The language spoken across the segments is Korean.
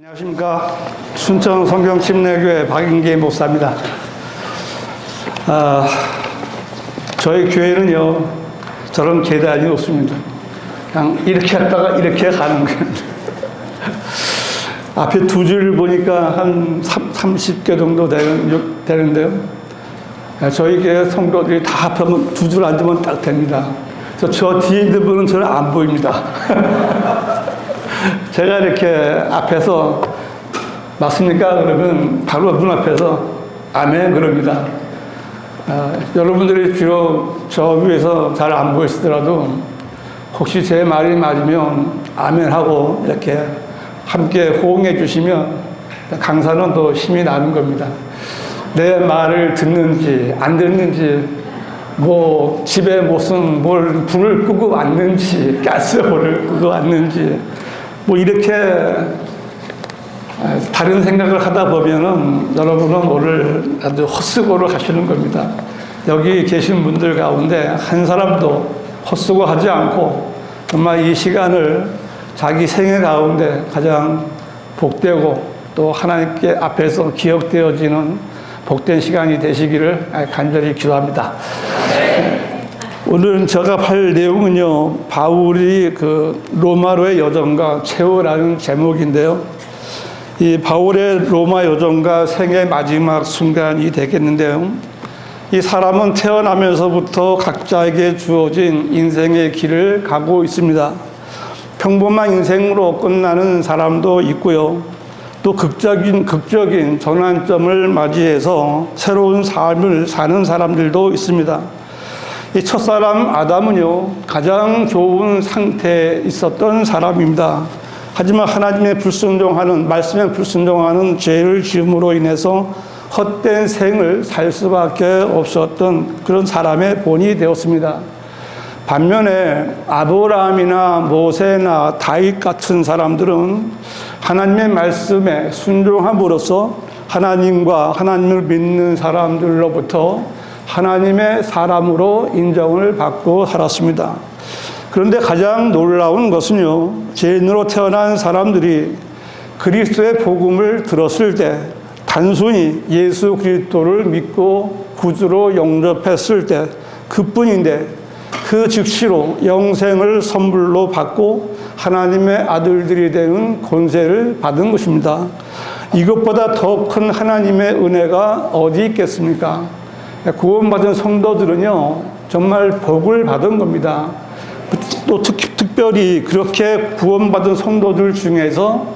안녕하십니까. 순천 성경침례교회 박인기 목사입니다. 저희 교회는요, 저런 계단이 없습니다. 그냥 이렇게 했다가 이렇게 가는 거예요. 앞에 두 줄 보니까 한 30개 정도 되는데요. 저희 교회 성도들이 다 합하면 두 줄 앉으면 딱 됩니다. 저 뒤에 있는 분은 저는 안 보입니다. 제가 이렇게 앞에서 맞습니까? 그러면 바로 눈앞에서 아멘 그럽니다. 여러분들이 비록 저 위에서 잘 안 보이시더라도 혹시 제 말이 맞으면 아멘 하고 이렇게 함께 호응해 주시면 강사는 또 힘이 나는 겁니다. 내 말을 듣는지 안 듣는지, 뭐 집에 무슨 뭘 불을 끄고 왔는지, 가스불을 끄고 왔는지, 뭐 이렇게 다른 생각을 하다 보면은 여러분은 오늘 아주 헛수고를 하시는 겁니다. 여기 계신 분들 가운데 한 사람도 헛수고 하지 않고 정말 이 시간을 자기 생애 가운데 가장 복되고 또 하나님께 앞에서 기억되어지는 복된 시간이 되시기를 간절히 기도합니다. 오늘 제가 할 내용은요, 바울이 로마로의 여정과 최후라는 제목인데요. 이 바울의 로마 여정과 생의 마지막 순간이 되겠는데요. 이 사람은 태어나면서부터 각자에게 주어진 인생의 길을 가고 있습니다. 평범한 인생으로 끝나는 사람도 있고요. 또 극적인 전환점을 맞이해서 새로운 삶을 사는 사람들도 있습니다. 이 첫사람 아담은요, 가장 좋은 상태에 있었던 사람입니다. 하지만 하나님의 말씀에 불순종하는 죄를 지음으로 인해서 헛된 생을 살 수밖에 없었던 그런 사람의 본이 되었습니다. 반면에 아브라함이나 모세나 다윗 같은 사람들은 하나님의 말씀에 순종함으로써 하나님과 하나님을 믿는 사람들로부터 하나님의 사람으로 인정을 받고 살았습니다. 그런데 가장 놀라운 것은요, 죄인으로 태어난 사람들이 그리스도의 복음을 들었을 때 단순히 예수 그리스도를 믿고 구주로 영접했을 때 그뿐인데 그 즉시로 영생을 선물로 받고 하나님의 아들들이 되는 권세를 받은 것입니다. 이것보다 더 큰 하나님의 은혜가 어디 있겠습니까? 구원받은 성도들은요, 정말 복을 받은 겁니다. 또 특별히 그렇게 구원받은 성도들 중에서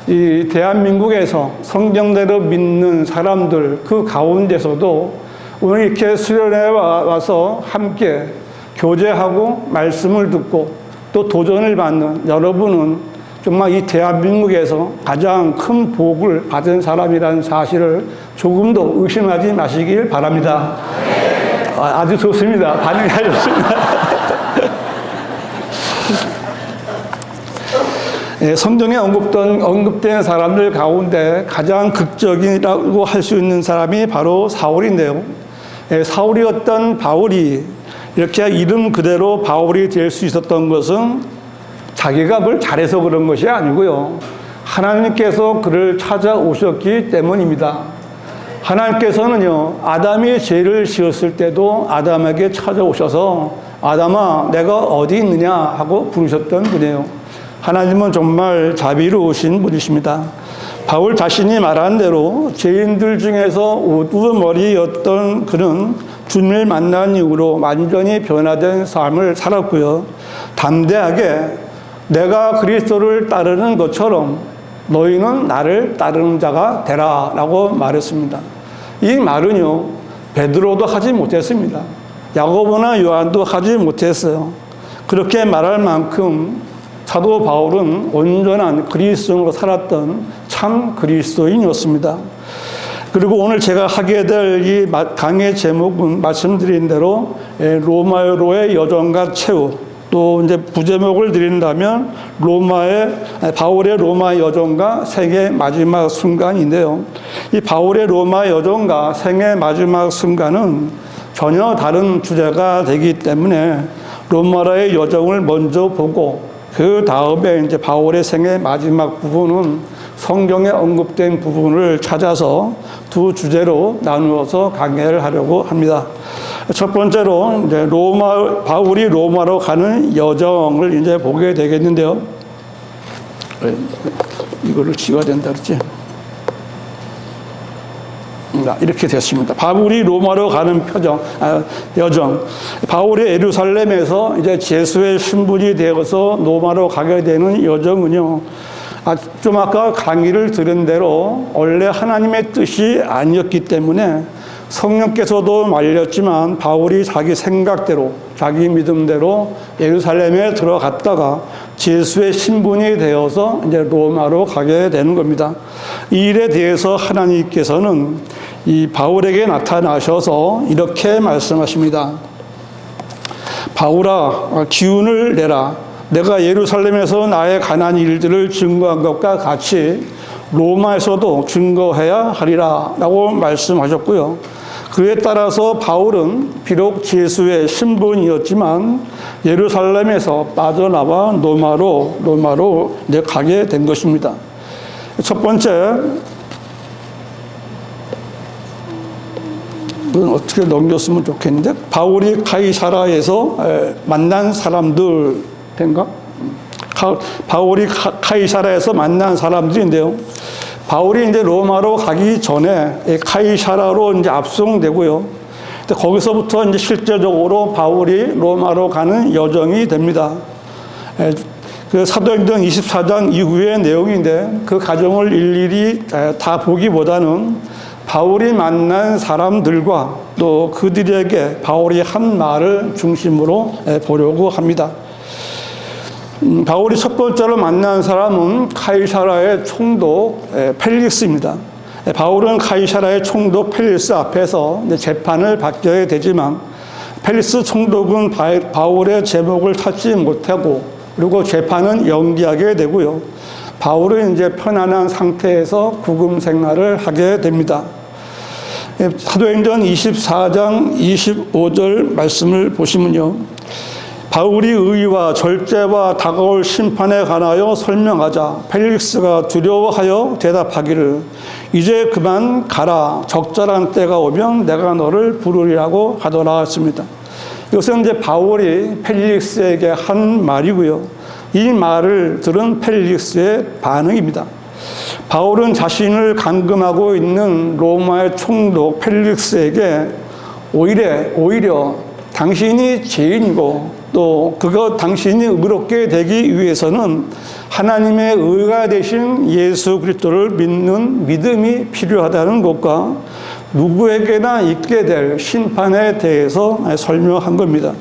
이 대한민국에서 성경대로 믿는 사람들 그 가운데서도 오늘 이렇게 수련회 와서 함께 교제하고 말씀을 듣고 또 도전을 받는 여러분은 정말 이 대한민국에서 가장 큰 복을 받은 사람이라는 사실을 조금도 의심하지 마시길 바랍니다. 아주 좋습니다. 반응이 아주 좋습니다. 성경에 언급된 사람들 가운데 가장 극적이라고 할 수 있는 사람이 바로 사울인데요. 사울이었던 바울이 이렇게 이름 그대로 바울이 될 수 있었던 것은 자기가 뭘 잘해서 그런 것이 아니고요, 하나님께서 그를 찾아오셨기 때문입니다. 하나님께서는요, 아담이 죄를 지었을 때도 아담에게 찾아오셔서 아담아 내가 어디 있느냐 하고 부르셨던 분이에요. 하나님은 정말 자비로우신 분이십니다. 바울 자신이 말한 대로 죄인들 중에서 우두머리였던 그는 주님을 만난 이후로 완전히 변화된 삶을 살았고요. 담대하게 내가 그리스도를 따르는 것처럼 너희는 나를 따르는 자가 되라 라고 말했습니다. 이 말은요, 베드로도 하지 못했습니다. 야고보나 요한도 하지 못했어요. 그렇게 말할 만큼 사도 바울은 온전한 그리스도인으로 살았던 참 그리스도인이었습니다. 그리고 오늘 제가 하게 될 이 강의 제목은 말씀드린 대로 로마로의 여정과 최후, 또 이제 부제목을 드린다면 바울의 로마 여정과 생의 마지막 순간인데요. 이 바울의 로마 여정과 생의 마지막 순간은 전혀 다른 주제가 되기 때문에 로마로의 여정을 먼저 보고 그 다음에 이제 바울의 생의 마지막 부분은 성경에 언급된 부분을 찾아서 두 주제로 나누어서 강해를 하려고 합니다. 첫 번째로 이제 바울이 로마로 가는 여정을 이제 보게 되겠는데요. 이거를 지워야 된다 그랬지? 이렇게 됐습니다. 바울이 로마로 가는 여정. 바울이 예루살렘에서 이제 제수의 신분이 되어서 로마로 가게 되는 여정은요, 좀 아까 강의를 들은 대로 원래 하나님의 뜻이 아니었기 때문에 성령께서도 말렸지만 바울이 자기 생각대로, 자기 믿음대로 예루살렘에 들어갔다가 제수의 신분이 되어서 이제 로마로 가게 되는 겁니다. 이 일에 대해서 하나님께서는 이 바울에게 나타나셔서 이렇게 말씀하십니다. 바울아, 기운을 내라. 내가 예루살렘에서 나의 가난 일들을 증거한 것과 같이 로마에서도 증거해야 하리라 라고 말씀하셨고요. 그에 따라서 바울은 비록 제수의 신분이었지만 예루살렘에서 빠져나와 로마로 이제 가게 된 것입니다. 첫 번째, 이건 어떻게 넘겼으면 좋겠는데, 바울이 카이사라에서 만난 사람들 된가? 바울이 카이사라에서 만난 사람들인데요. 바울이 이제 로마로 가기 전에 카이사라로 이제 압송되고요. 거기서부터 이제 실제적으로 바울이 로마로 가는 여정이 됩니다. 그 사도행전 24장 이후의 내용인데 그 과정을 일일이 다 보기보다는 바울이 만난 사람들과 또 그들에게 바울이 한 말을 중심으로 보려고 합니다. 바울이 첫 번째로 만난 사람은 카이사라의 총독 펠릭스입니다. 바울은 카이사라의 총독 펠릭스 앞에서 재판을 받게 되지만 펠릭스 총독은 바울의 제목을 찾지 못하고 그리고 재판은 연기하게 되고요. 바울은 이제 편안한 상태에서 구금 생활을 하게 됩니다. 사도행전 24장 25절 말씀을 보시면요. 바울이 의와 절제와 다가올 심판에 관하여 설명하자 펠릭스가 두려워하여 대답하기를 이제 그만 가라. 적절한 때가 오면 내가 너를 부르리라고 하더라 했습니다. 이것은 이제 바울이 펠릭스에게 한 말이고요. 이 말을 들은 펠릭스의 반응입니다. 바울은 자신을 감금하고 있는 로마의 총독 펠릭스에게 오히려 당신이 죄인이고 또 당신이 의롭게 되기 위해서는 하나님의 의가 되신 예수 그리스도를 믿는 믿음이 필요하다는 것과 누구에게나 있게 될 심판에 대해서 설명한 겁니다.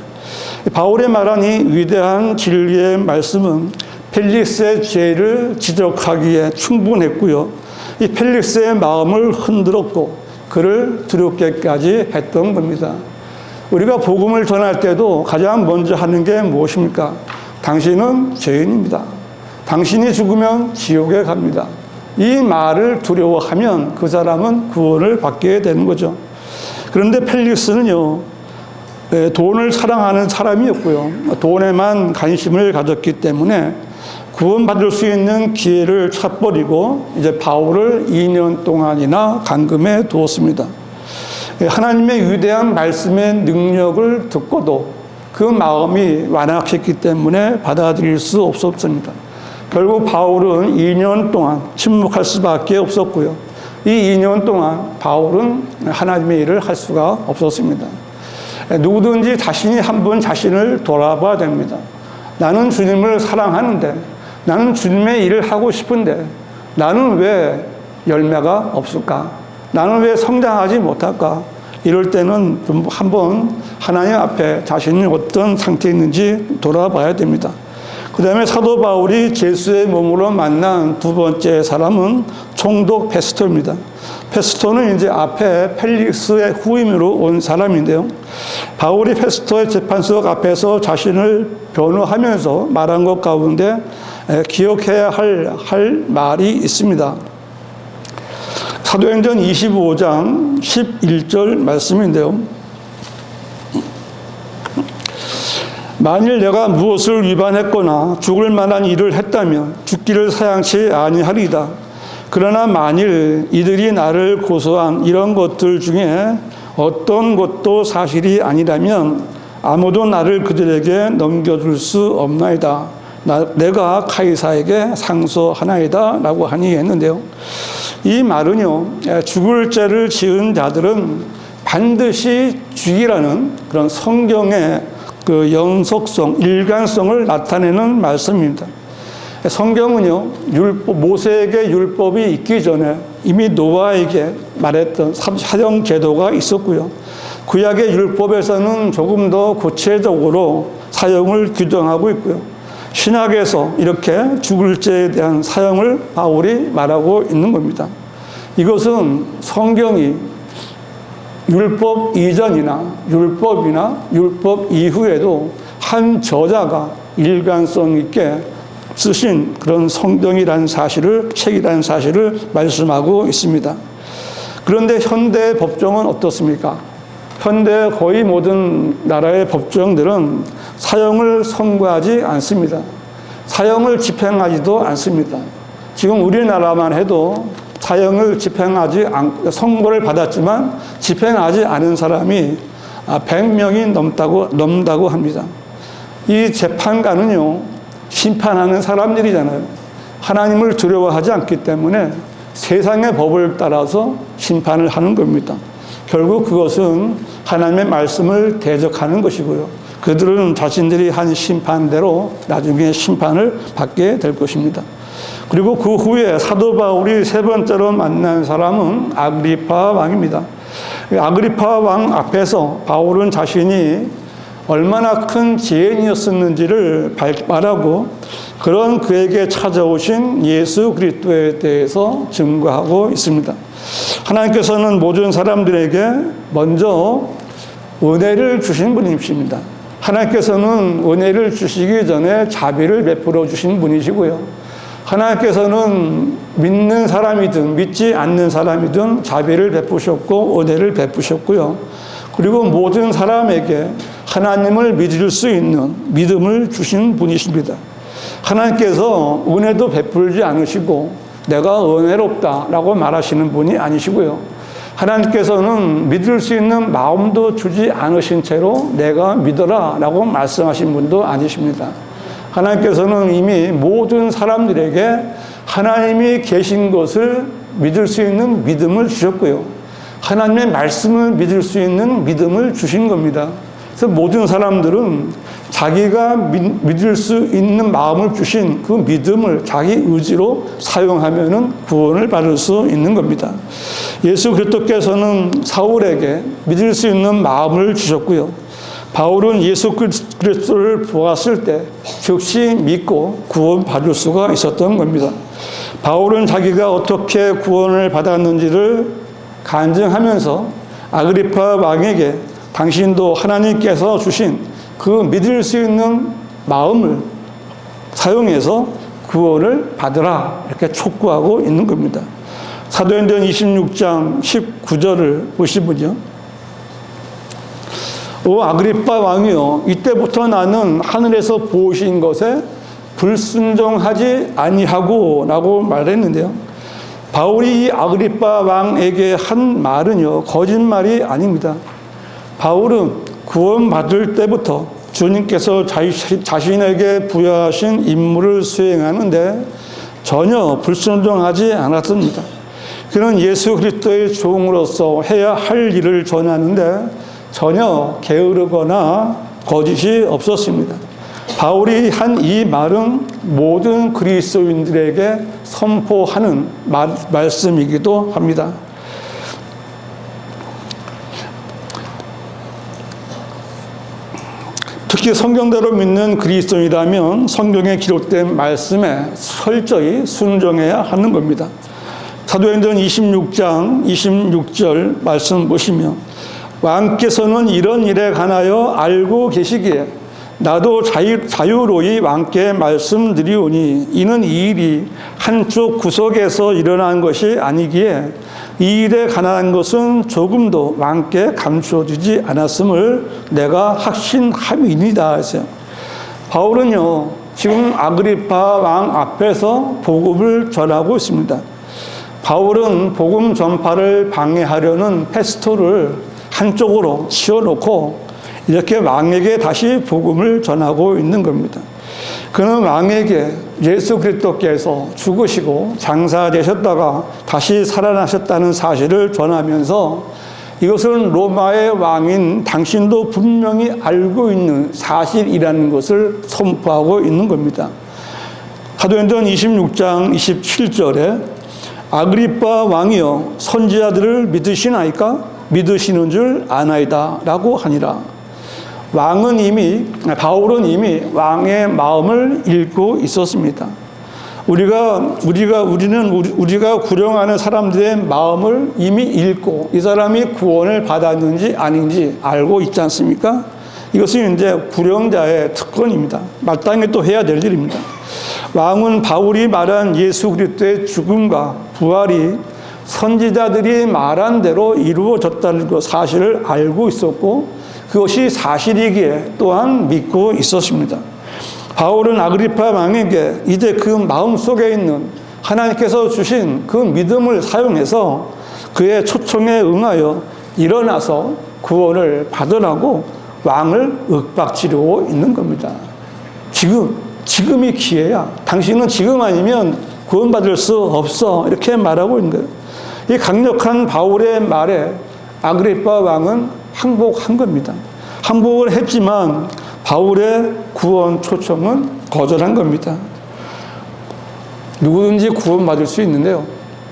바울의 말한 이 위대한 진리의 말씀은 펠릭스의 죄를 지적하기에 충분했고요. 이 펠릭스의 마음을 흔들었고 그를 두렵게까지 했던 겁니다. 우리가 복음을 전할 때도 가장 먼저 하는 게 무엇입니까? 당신은 죄인입니다. 당신이 죽으면 지옥에 갑니다. 이 말을 두려워하면 그 사람은 구원을 받게 되는 거죠. 그런데 펠릭스는요, 돈을 사랑하는 사람이었고요. 돈에만 관심을 가졌기 때문에 구원받을 수 있는 기회를 찾버리고 이제 바울을 2년 동안이나 감금해 두었습니다. 하나님의 위대한 말씀의 능력을 듣고도 그 마음이 완악했기 때문에 받아들일 수 없었습니다. 결국 바울은 2년 동안 침묵할 수밖에 없었고요. 이 2년 동안 바울은 하나님의 일을 할 수가 없었습니다. 누구든지 자신이 한번 자신을 돌아봐야 됩니다. 나는 주님을 사랑하는데, 나는 주님의 일을 하고 싶은데 나는 왜 열매가 없을까? 나는 왜 성장하지 못할까? 이럴 때는 좀 한번 하나님 앞에 자신이 어떤 상태에 있는지 돌아봐야 됩니다. 그 다음에 사도 바울이 제수의 몸으로 만난 두 번째 사람은 총독 페스토입니다. 페스토는 이제 앞에 펠릭스의 후임으로 온 사람인데요. 바울이 페스토의 재판석 앞에서 자신을 변호하면서 말한 것 가운데 기억해야 할 말이 있습니다. 사도행전 25장 11절 말씀인데요. 만일 내가 무엇을 위반했거나 죽을 만한 일을 했다면 죽기를 사양치 아니하리이다. 그러나 만일 이들이 나를 고소한 이런 것들 중에 어떤 것도 사실이 아니라면 아무도 나를 그들에게 넘겨줄 수 없나이다. 내가 카이사에게 상소하나이다 라고 하니 했는데요. 이 말은요, 죽을 죄를 지은 자들은 반드시 죽이라는 그런 성경의 그 연속성, 일관성을 나타내는 말씀입니다. 성경은요, 모세에게 율법이 있기 전에 이미 노아에게 말했던 사형 제도가 있었고요. 구약의 율법에서는 조금 더 구체적으로 사형을 규정하고 있고요. 신약에서 이렇게 죽을 죄에 대한 사형을 바울이 말하고 있는 겁니다. 이것은 성경이 율법 이전이나 율법 이후에도 한 저자가 일관성 있게 쓰신 그런 성경이라는 사실을, 책이라는 사실을 말씀하고 있습니다. 그런데 현대 법정은 어떻습니까? 현대 거의 모든 나라의 법정들은 사형을 선고하지 않습니다. 사형을 집행하지도 않습니다. 지금 우리나라만 해도 사형을 선고를 받았지만 집행하지 않은 사람이 100명이 넘다고 합니다. 이 재판관은요, 심판하는 사람들이잖아요. 하나님을 두려워하지 않기 때문에 세상의 법을 따라서 심판을 하는 겁니다. 결국 그것은 하나님의 말씀을 대적하는 것이고요. 그들은 자신들이 한 심판대로 나중에 심판을 받게 될 것입니다. 그리고 그 후에 사도 바울이 세 번째로 만난 사람은 아그리파 왕입니다. 아그리파 왕 앞에서 바울은 자신이 얼마나 큰 죄인이었었는지를 말하고 그런 그에게 찾아오신 예수 그리스도에 대해서 증거하고 있습니다. 하나님께서는 모든 사람들에게 먼저 은혜를 주신 분이십니다. 하나님께서는 은혜를 주시기 전에 자비를 베풀어 주신 분이시고요. 하나님께서는 믿는 사람이든 믿지 않는 사람이든 자비를 베푸셨고 은혜를 베푸셨고요. 그리고 모든 사람에게 하나님을 믿을 수 있는 믿음을 주신 분이십니다. 하나님께서 은혜도 베풀지 않으시고 내가 은혜롭다라고 말하시는 분이 아니시고요. 하나님께서는 믿을 수 있는 마음도 주지 않으신 채로 내가 믿어라라고 말씀하신 분도 아니십니다. 하나님께서는 이미 모든 사람들에게 하나님이 계신 것을 믿을 수 있는 믿음을 주셨고요. 하나님의 말씀을 믿을 수 있는 믿음을 주신 겁니다. 그래서 모든 사람들은 자기가 믿을 수 있는 마음을 주신 그 믿음을 자기 의지로 사용하면은 구원을 받을 수 있는 겁니다. 예수 그리스도께서는 사울에게 믿을 수 있는 마음을 주셨고요. 바울은 예수 그리스도를 보았을 때 즉시 믿고 구원받을 수가 있었던 겁니다. 바울은 자기가 어떻게 구원을 받았는지를 간증하면서 아그리파 왕에게 당신도 하나님께서 주신 그 믿을 수 있는 마음을 사용해서 구원을 받으라 이렇게 촉구하고 있는 겁니다. 사도행전 26장 19절을 보시면요. 오 아그리파 왕이여, 이때부터 나는 하늘에서 보신 것에 불순종하지 아니하고 라고 말했는데요. 바울이 이 아그리파 왕에게 한 말은요, 거짓말이 아닙니다. 바울은 구원받을 때부터 주님께서 자신에게 부여하신 임무를 수행하는데 전혀 불순종하지 않았습니다. 그는 예수 그리스도의 종으로서 해야 할 일을 전하는데 전혀 게으르거나 거짓이 없었습니다. 바울이 한 이 말은 모든 그리스도인들에게 선포하는 말씀이기도 합니다. 특히 성경대로 믿는 그리스도인이라면 성경에 기록된 말씀에 철저히 순종해야 하는 겁니다. 사도행전 26장 26절 말씀 보시면 왕께서는 이런 일에 관하여 알고 계시기에 나도 자유로이 왕께 말씀드리오니 이는 이 일이 한쪽 구석에서 일어난 것이 아니기에 이 일에 관한 것은 조금도 왕께 감추어지지 않았음을 내가 확신함이니이다 했어요. 바울은요 지금 아그리파 왕 앞에서 복음을 전하고 있습니다. 바울은 복음 전파를 방해하려는 페스토를 한쪽으로 치워놓고 이렇게 왕에게 다시 복음을 전하고 있는 겁니다. 그는 왕에게 예수 그리스도께서 죽으시고 장사되셨다가 다시 살아나셨다는 사실을 전하면서 이것은 로마의 왕인 당신도 분명히 알고 있는 사실이라는 것을 선포하고 있는 겁니다. 사도행전 26장 27절에 아그리빠 왕이여 선지자들을 믿으시나이까? 믿으시는 줄 아나이다 라고 하니라. 바울은 이미 왕의 마음을 읽고 있었습니다. 우리가 구령하는 사람들의 마음을 이미 읽고 이 사람이 구원을 받았는지 아닌지 알고 있지 않습니까? 이것은 이제 구령자의 특권입니다. 마땅히 또 해야 될 일입니다. 왕은 바울이 말한 예수 그리스도의 죽음과 부활이 선지자들이 말한 대로 이루어졌다는 그 사실을 알고 있었고 그것이 사실이기에 또한 믿고 있었습니다. 바울은 아그리파 왕에게 이제 그 마음속에 있는 하나님께서 주신 그 믿음을 사용해서 그의 초청에 응하여 일어나서 구원을 받으라고 왕을 윽박지르고 있는 겁니다. 지금이 기회야. 당신은 지금 아니면 구원받을 수 없어. 이렇게 말하고 있는 거예요. 이 강력한 바울의 말에 아그리파 왕은 항복한 겁니다. 항복을 했지만 바울의 구원 초청은 거절한 겁니다. 누구든지 구원받을 수 있는데요.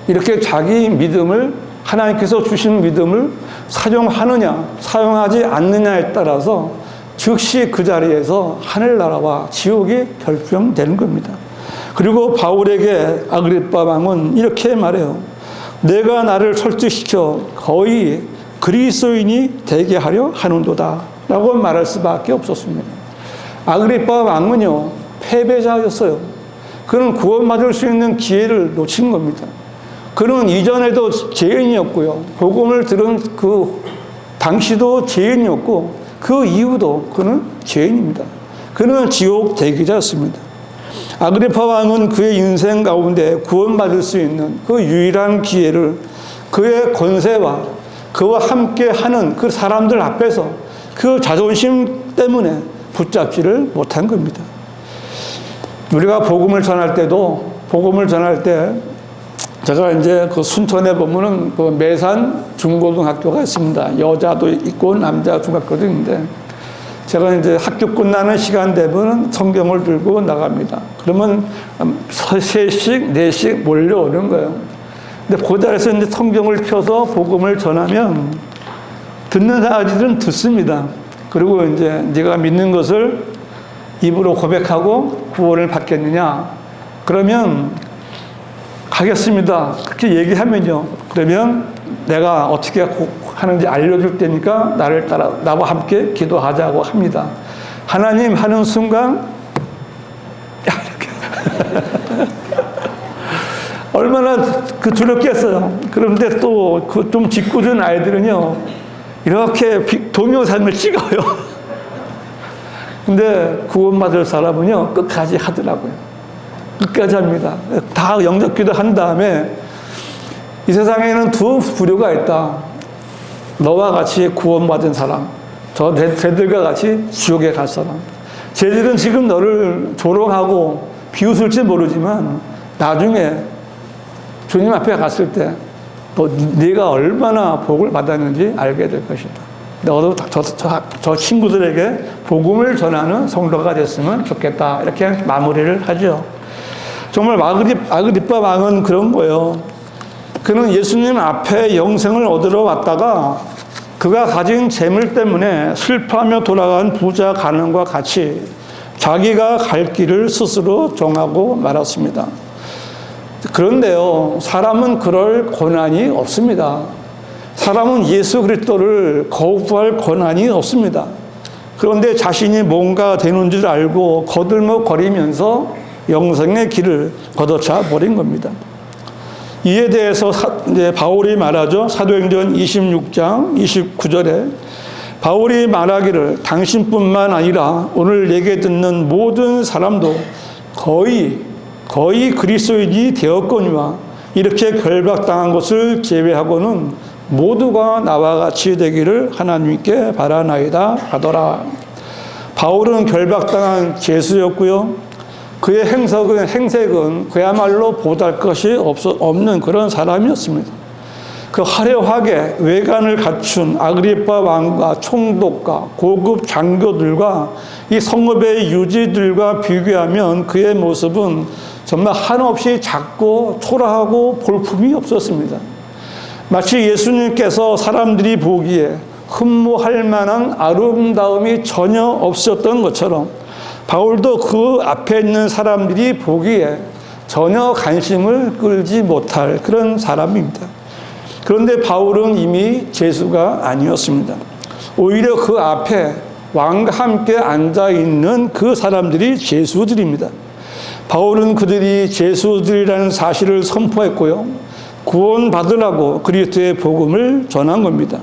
이렇게 자기 믿음을 하나님께서 주신 믿음을 사용하느냐 사용하지 않느냐에 따라서 즉시 그 자리에서 하늘나라와 지옥이 결정되는 겁니다. 그리고 바울에게 아그리빠 왕은 이렇게 말해요. 내가 나를 설득시켜 거의 그리스도인이 되게 하려 하는도다 라고 말할 수밖에 없었습니다. 아그리빠 왕은요 패배자였어요. 그는 구원받을 수 있는 기회를 놓친 겁니다. 그는 이전에도 죄인이었고요. 복음을 들은 그 당시도 죄인이었고 그 이후도 그는 죄인입니다. 그는 지옥 대기자였습니다. 아그리파 왕은 그의 인생 가운데 구원받을 수 있는 그 유일한 기회를 그의 권세와 그와 함께 하는 그 사람들 앞에서 그 자존심 때문에 붙잡지를 못한 겁니다. 우리가 복음을 전할 때 제가 이제 그 순천에 보면은 그 매산 중고등학교가 있습니다. 여자도 있고 남자 중학교도 있는데 제가 이제 학교 끝나는 시간 되면 성경을 들고 나갑니다. 그러면 3씩, 4씩 몰려오는 거예요. 근데 그 자리에서 이제 성경을 펴서 복음을 전하면 듣는 아이들은 듣습니다. 그리고 이제 네가 믿는 것을 입으로 고백하고 구원을 받겠느냐? 그러면 가겠습니다. 그렇게 얘기하면요. 그러면 내가 어떻게 하는지 알려줄 테니까 나를 따라 나와 함께 기도하자고 합니다. 하나님 하는 순간 이렇게 얼마나 그 두렵겠어요. 그런데 또 그 좀 짓궂은 아이들은요 이렇게 동영상을 찍어요. 근데 구원받을 사람은요 끝까지 하더라고요. 끝까지 합니다. 다 영접기도 한 다음에 이 세상에는 두 부류가 있다. 너와 같이 구원받은 사람, 쟤들과 같이 지옥에 갈 사람. 쟤들은 지금 너를 조롱하고 비웃을지 모르지만 나중에 주님 앞에 갔을 때 네가 얼마나 복을 받았는지 알게 될 것이다. 너도 저 친구들에게 복음을 전하는 성도가 됐으면 좋겠다. 이렇게 마무리를 하죠. 정말 아그리빠 왕은 그런 거예요. 그는 예수님 앞에 영생을 얻으러 왔다가 그가 가진 재물 때문에 슬퍼하며 돌아간 부자 가난과 같이 자기가 갈 길을 스스로 정하고 말았습니다. 그런데요, 사람은 그럴 권한이 없습니다. 사람은 예수 그리스도를 거부할 권한이 없습니다. 그런데 자신이 뭔가 되는 줄 알고 거들먹거리면서 영생의 길을 걷어차 버린 겁니다. 이에 대해서 이제 바울이 말하죠. 사도행전 26장 29절에 바울이 말하기를 당신뿐만 아니라 오늘 얘기 듣는 모든 사람도 거의 그리스도인이 되었거니와 이렇게 결박당한 것을 제외하고는 모두가 나와 같이 되기를 하나님께 바라나이다 하더라. 바울은 결박당한 죄수였고요. 그의 행색은 그야말로 보잘것이 없는 그런 사람이었습니다. 그 화려하게 외관을 갖춘 아그리파 왕과 총독과 고급 장교들과 이 성읍의 유지들과 비교하면 그의 모습은 정말 한없이 작고 초라하고 볼품이 없었습니다. 마치 예수님께서 사람들이 보기에 흠모할 만한 아름다움이 전혀 없었던 것처럼 바울도 그 앞에 있는 사람들이 보기에 전혀 관심을 끌지 못할 그런 사람입니다. 그런데 바울은 이미 죄수가 아니었습니다. 오히려 그 앞에 왕과 함께 앉아있는 그 사람들이 죄수들입니다. 바울은 그들이 죄수들이라는 사실을 선포했고요. 구원받으라고 그리스도의 복음을 전한 겁니다.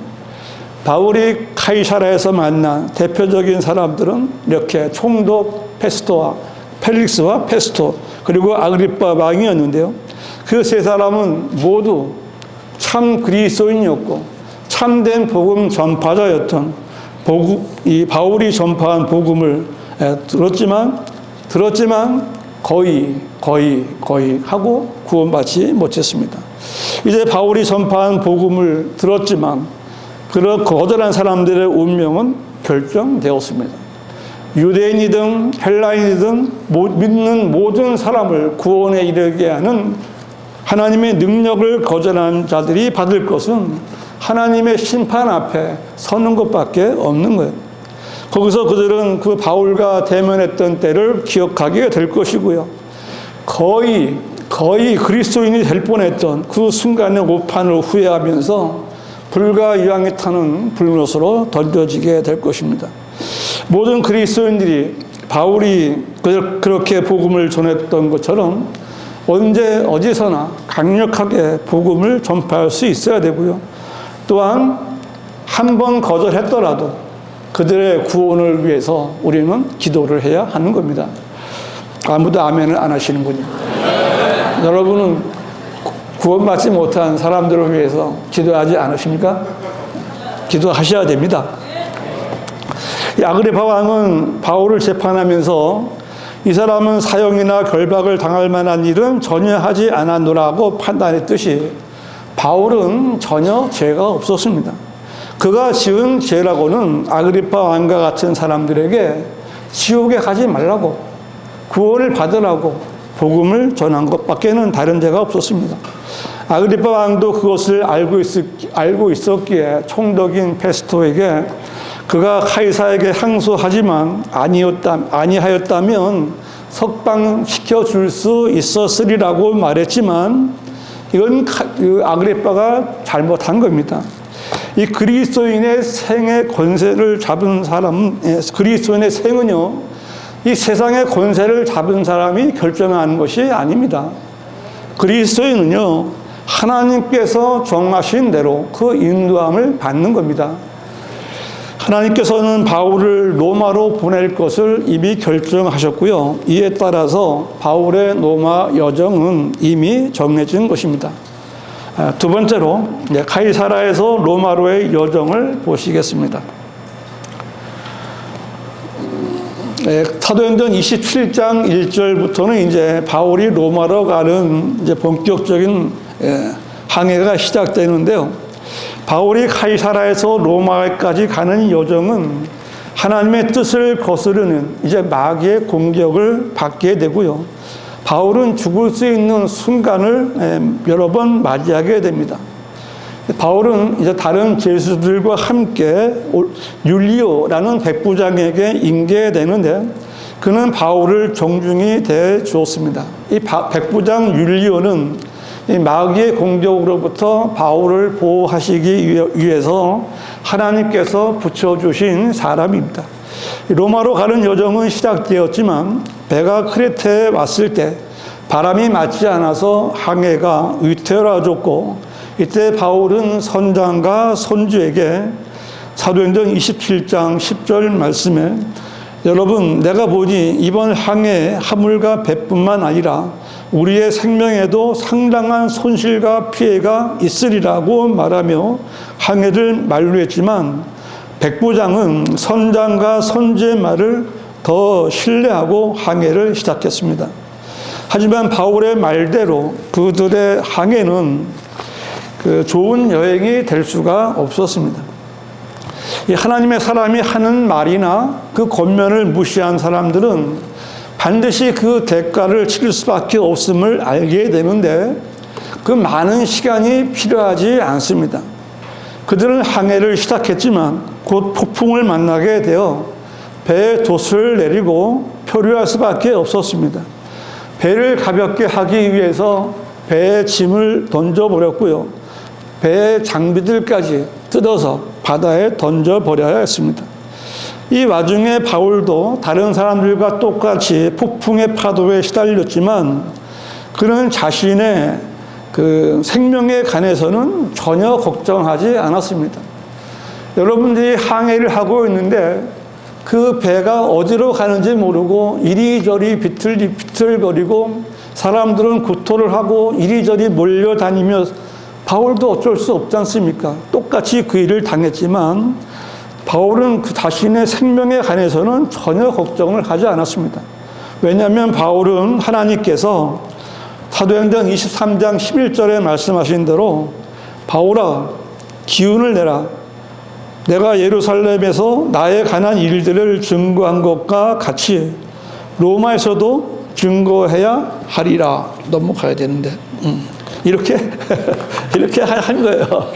바울이 카이사라에서 만난 대표적인 사람들은 이렇게 총독 페스토와 펠릭스와 페스토 그리고 아그리파 왕이었는데요. 그 세 사람은 모두 참 그리스도인이었고 참된 복음 전파자였던 이 바울이 전파한 복음을 들었지만 거의 하고 구원받지 못했습니다. 이제 바울이 전파한 복음을 들었지만 그런 거절한 사람들의 운명은 결정되었습니다. 유대인이든 헬라인이든 믿는 모든 사람을 구원에 이르게 하는 하나님의 능력을 거절한 자들이 받을 것은 하나님의 심판 앞에 서는 것밖에 없는 거예요. 거기서 그들은 그 바울과 대면했던 때를 기억하게 될 것이고요. 거의 그리스도인이 될 뻔했던 그 순간의 오판을 후회하면서 불과 유황이 타는 불못으로 던져지게 될 것입니다. 모든 그리스도인들이 바울이 그렇게 복음을 전했던 것처럼 언제 어디서나 강력하게 복음을 전파할 수 있어야 되고요. 또한 한 번 거절했더라도 그들의 구원을 위해서 우리는 기도를 해야 하는 겁니다. 아무도 아멘을 안 하시는군요. 여러분은 구원받지 못한 사람들을 위해서 기도하지 않으십니까? 기도하셔야 됩니다. 아그리파 왕은 바울을 재판하면서 이 사람은 사형이나 결박을 당할 만한 일은 전혀 하지 않았노라고 판단했듯이 바울은 전혀 죄가 없었습니다. 그가 지은 죄라고는 아그리파 왕과 같은 사람들에게 지옥에 가지 말라고 구원을 받으라고 복음을 전한 것밖에는 다른 죄가 없었습니다. 아그리파 왕도 그것을 알고 있었기에 총독인 페스토에게 그가 카이사에게 항소하지만 아니하였다면 석방시켜 줄 수 있었으리라고 말했지만 이건 아그리파가 잘못한 겁니다. 이 그리스도인의 생의 권세를 잡은 사람, 그리스도인의 생은요, 이 세상의 권세를 잡은 사람이 결정하는 것이 아닙니다. 그리스도인은요, 하나님께서 정하신 대로 그 인도함을 받는 겁니다. 하나님께서는 바울을 로마로 보낼 것을 이미 결정하셨고요. 이에 따라서 바울의 로마 여정은 이미 정해진 것입니다. 두 번째로 카이사라에서 로마로의 여정을 보시겠습니다. 사도행전 27장 1절부터는 이제 바울이 로마로 가는 이제 본격적인 항해가 시작되는데요. 바울이 카이사라에서 로마까지 가는 여정은 하나님의 뜻을 거스르는 이제 마귀의 공격을 받게 되고요. 바울은 죽을 수 있는 순간을 여러 번 맞이하게 됩니다. 바울은 이제 다른 죄수들과 함께 율리오라는 백부장에게 인계되는데 그는 바울을 정중히 대해 주었습니다. 이 백부장 율리오는 이 마귀의 공격으로부터 바울을 보호하시기 위해서 하나님께서 붙여주신 사람입니다. 로마로 가는 여정은 시작되었지만 배가 크레테에 왔을 때 바람이 맞지 않아서 항해가 위태로워졌고 이때 바울은 선장과 선주에게 사도행전 27장 10절 말씀에 여러분 내가 보니 이번 항해에 화물과 배뿐만 아니라 우리의 생명에도 상당한 손실과 피해가 있으리라고 말하며 항해를 만류했지만 백부장은 선장과 선지의 말을 더 신뢰하고 항해를 시작했습니다. 하지만 바울의 말대로 그들의 항해는 좋은 여행이 될 수가 없었습니다. 이 하나님의 사람이 하는 말이나 그 권면을 무시한 사람들은 반드시 그 대가를 치를 수밖에 없음을 알게 되는데 그 많은 시간이 필요하지 않습니다. 그들은 항해를 시작했지만 곧 폭풍을 만나게 되어 배에 돛을 내리고 표류할 수밖에 없었습니다. 배를 가볍게 하기 위해서 배에 짐을 던져버렸고요. 배의 장비들까지 뜯어서 바다에 던져버려야 했습니다. 이 와중에 바울도 다른 사람들과 똑같이 폭풍의 파도에 시달렸지만 그는 자신의 그 생명에 관해서는 전혀 걱정하지 않았습니다. 여러분들이 항해를 하고 있는데 그 배가 어디로 가는지 모르고 이리저리 비틀비틀거리고 사람들은 구토를 하고 이리저리 몰려다니며 바울도 어쩔 수 없지 않습니까? 똑같이 그 일을 당했지만 바울은 그 자신의 생명에 관해서는 전혀 걱정을 하지 않았습니다. 왜냐하면 바울은 하나님께서 사도행전 23장 11절에 말씀하신 대로 바울아 기운을 내라. 내가 예루살렘에서 나에 관한 일들을 증거한 것과 같이 로마에서도 증거해야 하리라. 넘어가야 되는데 이렇게 이렇게 한 거예요.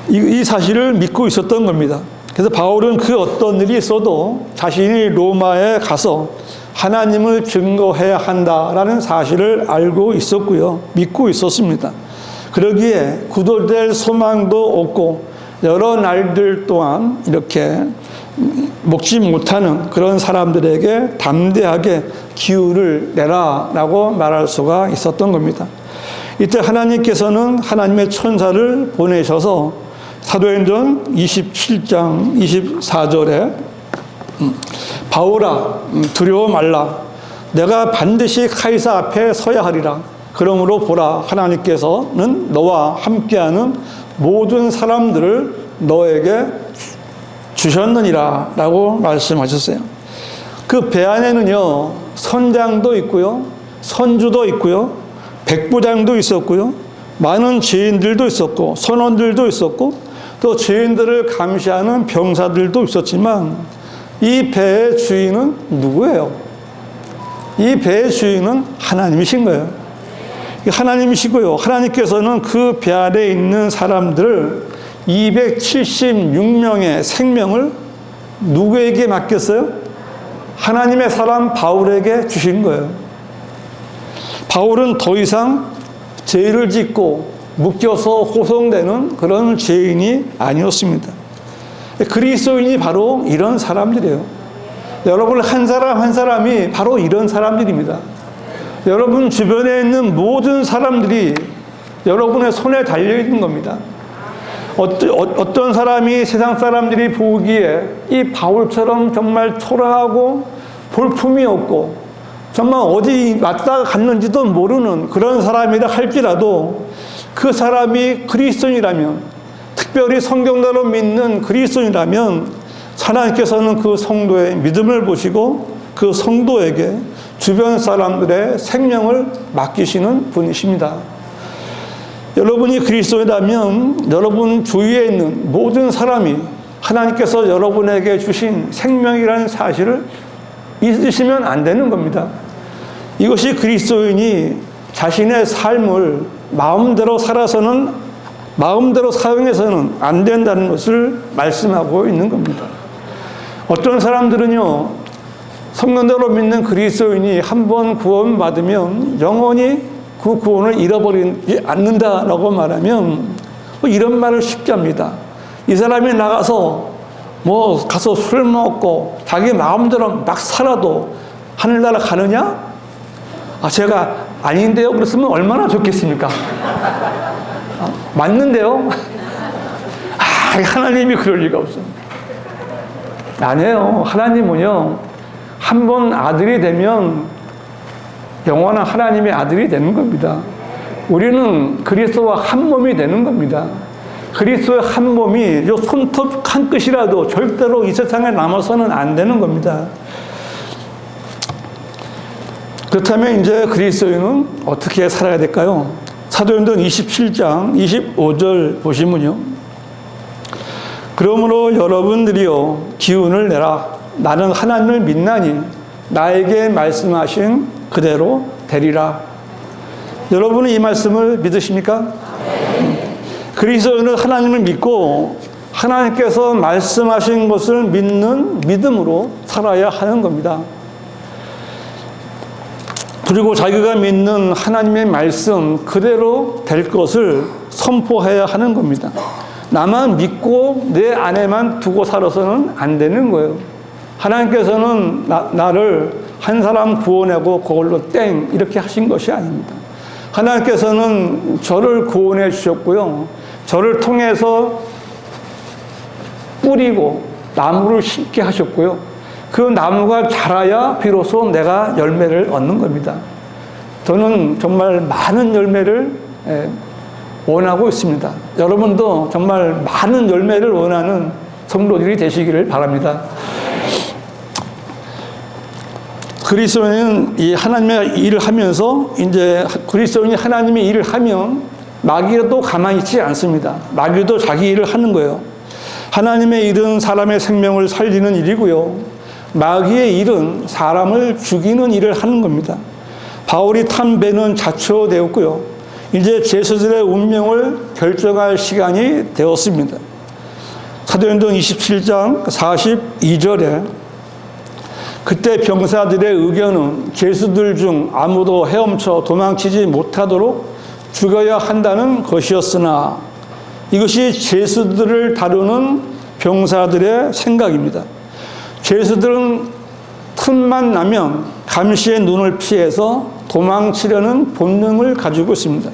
이 사실을 믿고 있었던 겁니다. 그래서 바울은 그 어떤 일이 있어도 자신이 로마에 가서 하나님을 증거해야 한다라는 사실을 알고 있었고요. 믿고 있었습니다. 그러기에 구도될 소망도 없고 여러 날들 동안 이렇게 먹지 못하는 그런 사람들에게 담대하게 기운을 내라라고 말할 수가 있었던 겁니다. 이때 하나님께서는 하나님의 천사를 보내셔서 사도행전 27장 24절에 바울아 두려워 말라 내가 반드시 카이사 앞에 서야 하리라. 그러므로 보라 하나님께서는 너와 함께하는 모든 사람들을 너에게 주셨느니라 라고 말씀하셨어요. 그 배 안에는요 선장도 있고요 선주도 있고요 백부장도 있었고요 많은 죄인들도 있었고 선원들도 있었고 또 죄인들을 감시하는 병사들도 있었지만 이 배의 주인은 누구예요? 이 배의 주인은 하나님이신 거예요. 하나님이시고요. 하나님께서는 그 배 안에 있는 사람들을 276명의 생명을 누구에게 맡겼어요? 하나님의 사람 바울에게 주신 거예요. 바울은 더 이상 죄를 짓고 묶여서 호송되는 그런 죄인이 아니었습니다. 그리스도인이 바로 이런 사람들이에요. 여러분 한 사람 한 사람이 바로 이런 사람들입니다. 여러분 주변에 있는 모든 사람들이 여러분의 손에 달려있는 겁니다. 어떤 사람이 세상 사람들이 보기에 이 바울처럼 정말 초라하고 볼품이 없고 정말 어디 왔다 갔는지도 모르는 그런 사람이라 할지라도 그 사람이 그리스도인이라면 특별히 성경대로 믿는 그리스도인이라면 하나님께서는 그 성도의 믿음을 보시고 그 성도에게 주변 사람들의 생명을 맡기시는 분이십니다. 여러분이 그리스도인이라면 여러분 주위에 있는 모든 사람이 하나님께서 여러분에게 주신 생명이라는 사실을 잊으시면 안 되는 겁니다. 이것이 그리스도인이 자신의 삶을 마음대로 살아서는 마음대로 사용해서는 안 된다는 것을 말씀하고 있는 겁니다. 어떤 사람들은요 성경대로 믿는 그리스도인이 한번 구원받으면 영원히 그 구원을 잃어버리지 않는다라고 말하면 이런 말을 쉽게 합니다. 이 사람이 나가서 가서 술 먹고 자기 마음대로 막 살아도 하늘나라 가느냐? 제가 아닌데요? 그랬으면 얼마나 좋겠습니까? 맞는데요? 하나님이 그럴 리가 없습니다. 아니에요. 하나님은요, 한 번 아들이 되면 영원한 하나님의 아들이 되는 겁니다. 우리는 그리스도와 한 몸이 되는 겁니다. 그리스도의 한 몸이 요 손톱 한 끝이라도 절대로 이 세상에 남아서는 안 되는 겁니다. 그렇다면 이제 그리스도인은 어떻게 살아야 될까요? 사도행전 27장 25절 보시면요. 그러므로 여러분들이요 기운을 내라. 나는 하나님을 믿나니 나에게 말씀하신 그대로 되리라. 여러분은 이 말씀을 믿으십니까? 그리스도인은 하나님을 믿고 하나님께서 말씀하신 것을 믿는 믿음으로 살아야 하는 겁니다. 그리고 자기가 믿는 하나님의 말씀 그대로 될 것을 선포해야 하는 겁니다. 나만 믿고 내 안에만 두고 살아서는 안 되는 거예요. 하나님께서는 나를 한 사람 구원하고 그걸로 땡 이렇게 하신 것이 아닙니다. 하나님께서는 저를 구원해 주셨고요. 저를 통해서 뿌리고 나무를 심게 하셨고요. 그 나무가 자라야 비로소 내가 열매를 얻는 겁니다. 저는 정말 많은 열매를 원하고 있습니다. 여러분도 정말 많은 열매를 원하는 성도들이 되시기를 바랍니다. 그리스도인은 이 하나님의 일을 하면서 이제 그리스도인이 하나님의 일을 하면 마귀도 가만히 있지 않습니다. 마귀도 자기 일을 하는 거예요. 하나님의 일은 사람의 생명을 살리는 일이고요. 마귀의 일은 사람을 죽이는 일을 하는 겁니다. 바울이 탄 배는 자초되었고요. 이제 죄수들의 운명을 결정할 시간이 되었습니다. 사도행전 27장 42절에 그때 병사들의 의견은 죄수들 중 아무도 헤엄쳐 도망치지 못하도록 죽여야 한다는 것이었으나 이것이 죄수들을 다루는 병사들의 생각입니다. 죄수들은 틈만 나면 감시의 눈을 피해서 도망치려는 본능을 가지고 있습니다.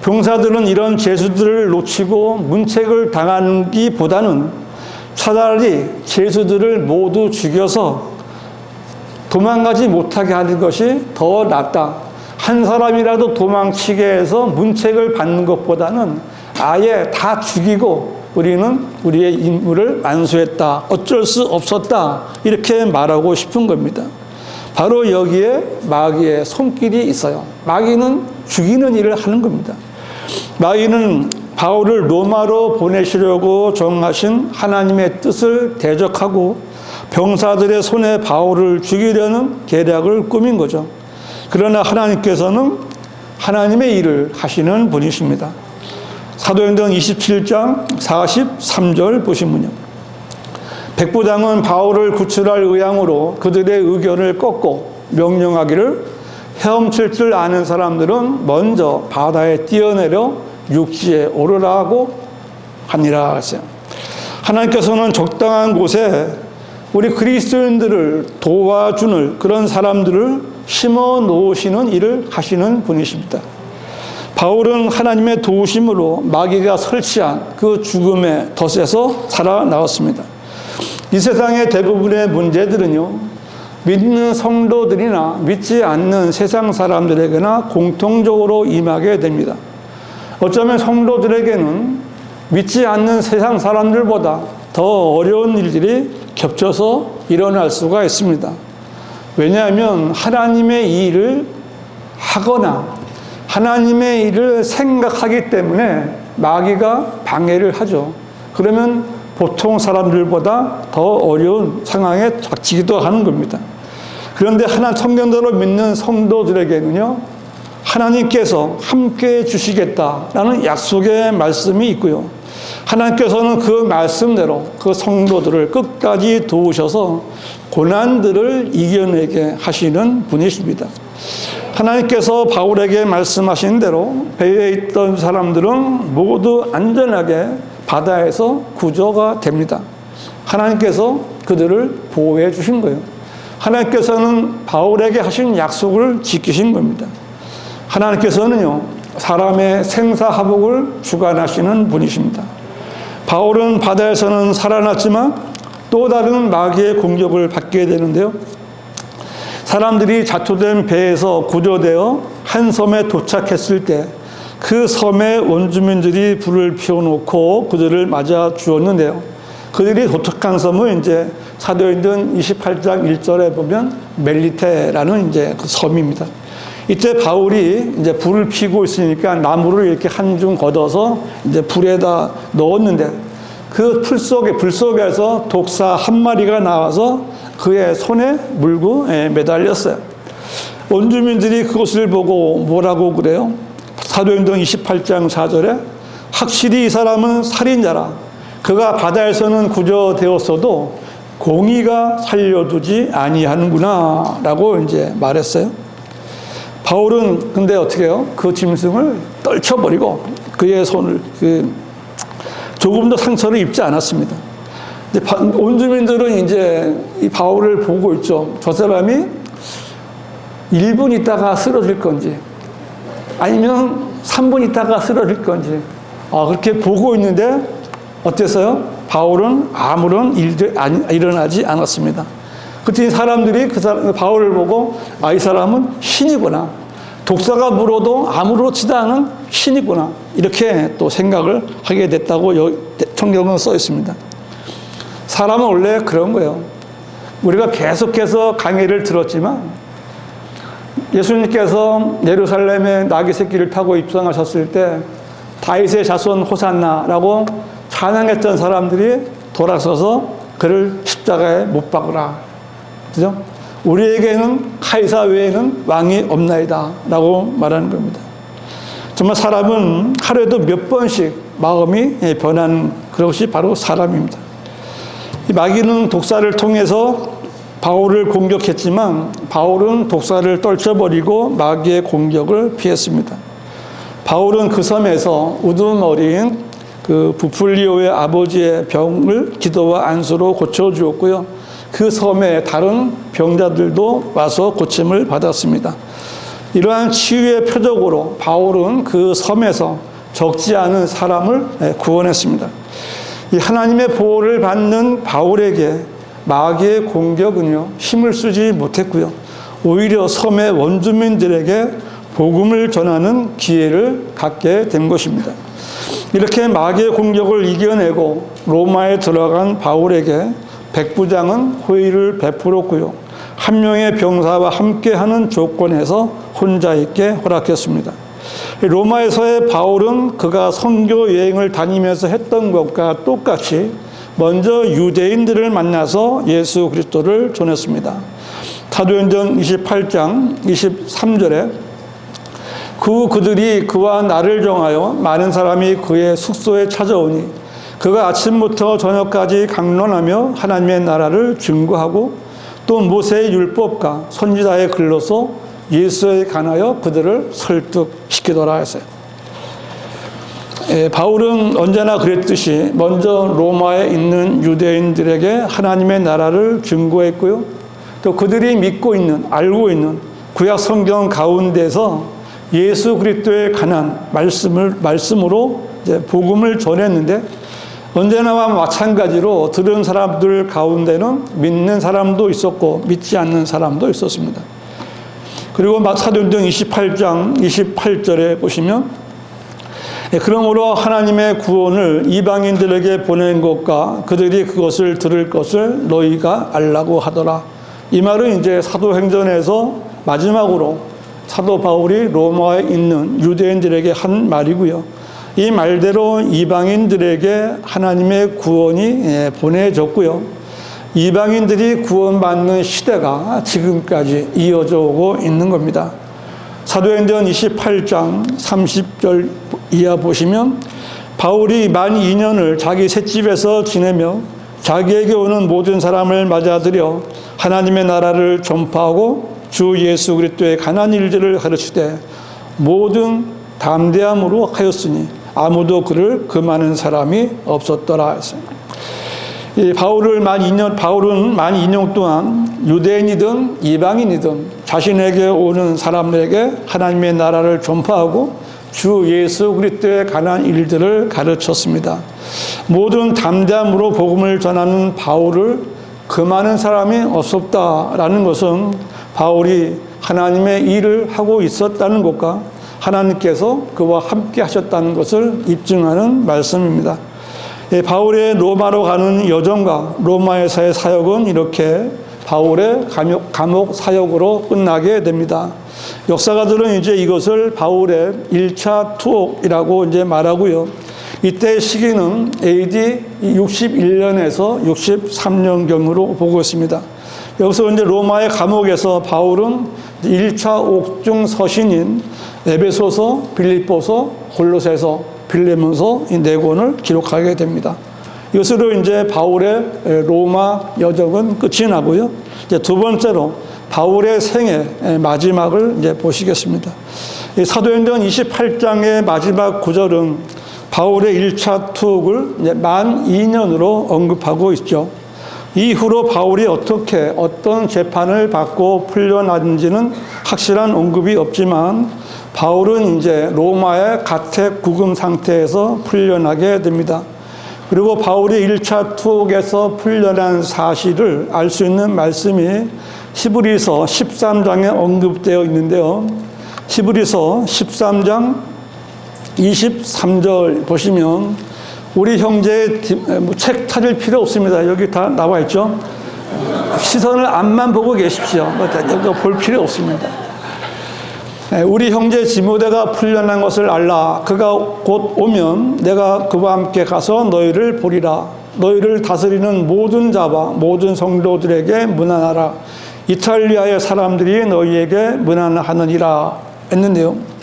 병사들은 이런 죄수들을 놓치고 문책을 당하기보다는 차라리 죄수들을 모두 죽여서 도망가지 못하게 하는 것이 더 낫다. 한 사람이라도 도망치게 해서 문책을 받는 것보다는 아예 다 죽이고 우리는 우리의 임무를 완수했다. 어쩔 수 없었다. 이렇게 말하고 싶은 겁니다. 바로 여기에 마귀의 손길이 있어요. 마귀는 죽이는 일을 하는 겁니다. 마귀는 바울을 로마로 보내시려고 정하신 하나님의 뜻을 대적하고 병사들의 손에 바울을 죽이려는 계략을 꾸민 거죠. 그러나 하나님께서는 하나님의 일을 하시는 분이십니다. 사도행전 27장 43절 보시면요. 백부장은 바울을 구출할 의향으로 그들의 의견을 꺾고 명령하기를 헤엄칠 줄 아는 사람들은 먼저 바다에 뛰어내려 육지에 오르라고 하니라 하세요. 하나님께서는 적당한 곳에 우리 그리스도인들을 도와주는 그런 사람들을 심어 놓으시는 일을 하시는 분이십니다. 바울은 하나님의 도우심으로 마귀가 설치한 그 죽음의 덫에서 살아나왔습니다. 이 세상의 대부분의 문제들은요, 믿는 성도들이나 믿지 않는 세상 사람들에게나 공통적으로 임하게 됩니다. 어쩌면 성도들에게는 믿지 않는 세상 사람들보다 더 어려운 일들이 겹쳐서 일어날 수가 있습니다. 왜냐하면 하나님의 일을 하거나 하나님의 일을 생각하기 때문에 마귀가 방해를 하죠. 그러면 보통 사람들보다 더 어려운 상황에 닥치기도 하는 겁니다. 그런데 하나님 성경대로 믿는 성도들에게는요, 하나님께서 함께해 주시겠다라는 약속의 말씀이 있고요. 하나님께서는 그 말씀대로 그 성도들을 끝까지 도우셔서 고난들을 이겨내게 하시는 분이십니다. 하나님께서 바울에게 말씀하신 대로 배에 있던 사람들은 모두 안전하게 바다에서 구조가 됩니다. 하나님께서 그들을 보호해 주신 거예요. 하나님께서는 바울에게 하신 약속을 지키신 겁니다. 하나님께서는요, 사람의 생사화복을 주관하시는 분이십니다. 바울은 바다에서는 살아났지만 또 다른 마귀의 공격을 받게 되는데요. 사람들이 자초된 배에서 구조되어 한 섬에 도착했을 때 그 섬의 원주민들이 불을 피워놓고 그들을 맞아 주었는데요. 그들이 도착한 섬은 이제 사도행전 28장 1절에 보면 멜리테라는 이제 그 섬입니다. 이때 바울이 이제 불을 피우고 있으니까 나무를 이렇게 한 줌 걷어서 이제 불에다 넣었는데 그 불 속에서 독사 한 마리가 나와서 그의 손에 물고 매달렸어요. 원주민들이 그것을 보고 뭐라고 그래요? 사도행전 28장 4절에 확실히 이 사람은 살인자라. 그가 바다에서는 구조되었어도 공의가 살려두지 아니하는구나 라고 이제 말했어요. 바울은 근데 어떻게 해요? 그 짐승을 떨쳐버리고 그의 손을 조금도 상처를 입지 않았습니다. 이제 원주민들은 이제 이 바울을 보고 있죠. 저 사람이 1분 있다가 쓰러질 건지 아니면 3분 있다가 쓰러질 건지 그렇게 보고 있는데 어땠어요? 바울은 아무런 일도 일어나지 않았습니다. 그때 사람들이 바울을 보고 이 사람은 신이구나. 독사가 물어도 아무렇지도 않은 신이구나. 이렇게 또 생각을 하게 됐다고 성경은 써 있습니다. 사람은 원래 그런 거예요. 우리가 계속해서 강의를 들었지만 예수님께서 예루살렘에 나귀 새끼를 타고 입성하셨을 때 다윗의 자손 호산나라고 찬양했던 사람들이 돌아서서 그를 십자가에 못 박으라. 그죠? 우리에게는 카이사 외에는 왕이 없나이다 라고 말하는 겁니다. 정말 사람은 하루에도 몇 번씩 마음이 변하는 그것이 바로 사람입니다. 이 마귀는 독사를 통해서 바울을 공격했지만 바울은 독사를 떨쳐버리고 마귀의 공격을 피했습니다. 바울은 그 섬에서 우두머리인 그 부풀리오의 아버지의 병을 기도와 안수로 고쳐주었고요. 그 섬에 다른 병자들도 와서 고침을 받았습니다. 이러한 치유의 표적으로 바울은 그 섬에서 적지 않은 사람을 구원했습니다. 이 하나님의 보호를 받는 바울에게 마귀의 공격은요, 힘을 쓰지 못했고요. 오히려 섬의 원주민들에게 복음을 전하는 기회를 갖게 된 것입니다. 이렇게 마귀의 공격을 이겨내고 로마에 들어간 바울에게 백부장은 호의를 베풀었고요. 한 명의 병사와 함께하는 조건에서 혼자 있게 허락했습니다. 로마에서의 바울은 그가 선교 여행을 다니면서 했던 것과 똑같이 먼저 유대인들을 만나서 예수 그리스도를 전했습니다. 사도행전 28장 23절에 그들이 그와 나를 정하여 많은 사람이 그의 숙소에 찾아오니 그가 아침부터 저녁까지 강론하며 하나님의 나라를 증거하고 또 모세의 율법과 선지자의 글로서 예수에 관하여 그들을 설득시키더라 했어요. 바울은 언제나 그랬듯이 먼저 로마에 있는 유대인들에게 하나님의 나라를 증거했고요. 또 그들이 믿고 있는, 알고 있는 구약 성경 가운데서 예수 그리스도에 관한 말씀으로 이제 복음을 전했는데 언제나와 마찬가지로 들은 사람들 가운데는 믿는 사람도 있었고 믿지 않는 사람도 있었습니다. 그리고 사도행전 28장 28절에 보시면 그러므로 하나님의 구원을 이방인들에게 보낸 것과 그들이 그것을 들을 것을 너희가 알라고 하더라. 이 말은 이제 사도행전에서 마지막으로 사도 바울이 로마에 있는 유대인들에게 한 말이고요. 이 말대로 이방인들에게 하나님의 구원이 보내졌고요. 이방인들이 구원받는 시대가 지금까지 이어져 오고 있는 겁니다. 사도행전 28장 30절 이하 보시면 바울이 만 2년을 자기 셋집에서 지내며 자기에게 오는 모든 사람을 맞아들여 하나님의 나라를 전파하고 주 예수 그리스도의 간한 일들을 가르치되 모든 담대함으로 하였으니 아무도 그를 금하는 사람이 없었더라 했어요. 바울은 만 2년 동안 유대인이든 이방인이든 자신에게 오는 사람에게 하나님의 나라를 전파하고 주 예수 그리스도의 관한 일들을 가르쳤습니다. 모든 담대함으로 복음을 전하는 바울을 금하는 사람이 없었다라는 것은 바울이 하나님의 일을 하고 있었다는 것과 하나님께서 그와 함께 하셨다는 것을 입증하는 말씀입니다. 바울의 로마로 가는 여정과 로마에서의 사역은 이렇게 바울의 감옥 사역으로 끝나게 됩니다. 역사가들은 이제 이것을 바울의 1차 투옥이라고 이제 말하고요. 이때 시기는 AD 61년에서 63년경으로 보고 있습니다. 여기서 이제 로마의 감옥에서 바울은 1차 옥중 서신인 에베소서, 빌립보서, 골로새서, 빌레몬서 이 네 권을 기록하게 됩니다. 이것으로 이제 바울의 로마 여정은 끝이 나고요. 이제 두 번째로 바울의 생애 마지막을 이제 보시겠습니다. 사도행전 28장의 마지막 구절은 바울의 1차 투옥을 이제 만 2년으로 언급하고 있죠. 이후로 바울이 어떻게 어떤 재판을 받고 풀려났는지는 확실한 언급이 없지만 바울은 이제 로마의 가택 구금 상태에서 풀려나게 됩니다. 그리고 바울이 1차 투옥에서 풀려난 사실을 알 수 있는 말씀이 히브리서 13장에 언급되어 있는데요. 히브리서 13장 23절 보시면 우리 형제의 책 찾을 필요 없습니다. 여기 다 나와 있죠. 시선을 앞만 보고 계십시오. 이거 볼 필요 없습니다. 우리 형제 디모데가 풀려난 것을 알라. 그가 곧 오면 내가 그와 함께 가서 너희를 보리라. 너희를 다스리는 모든 자와 모든 성도들에게 문안하라. 이탈리아의 사람들이 너희에게 문안하느니라 했는데요.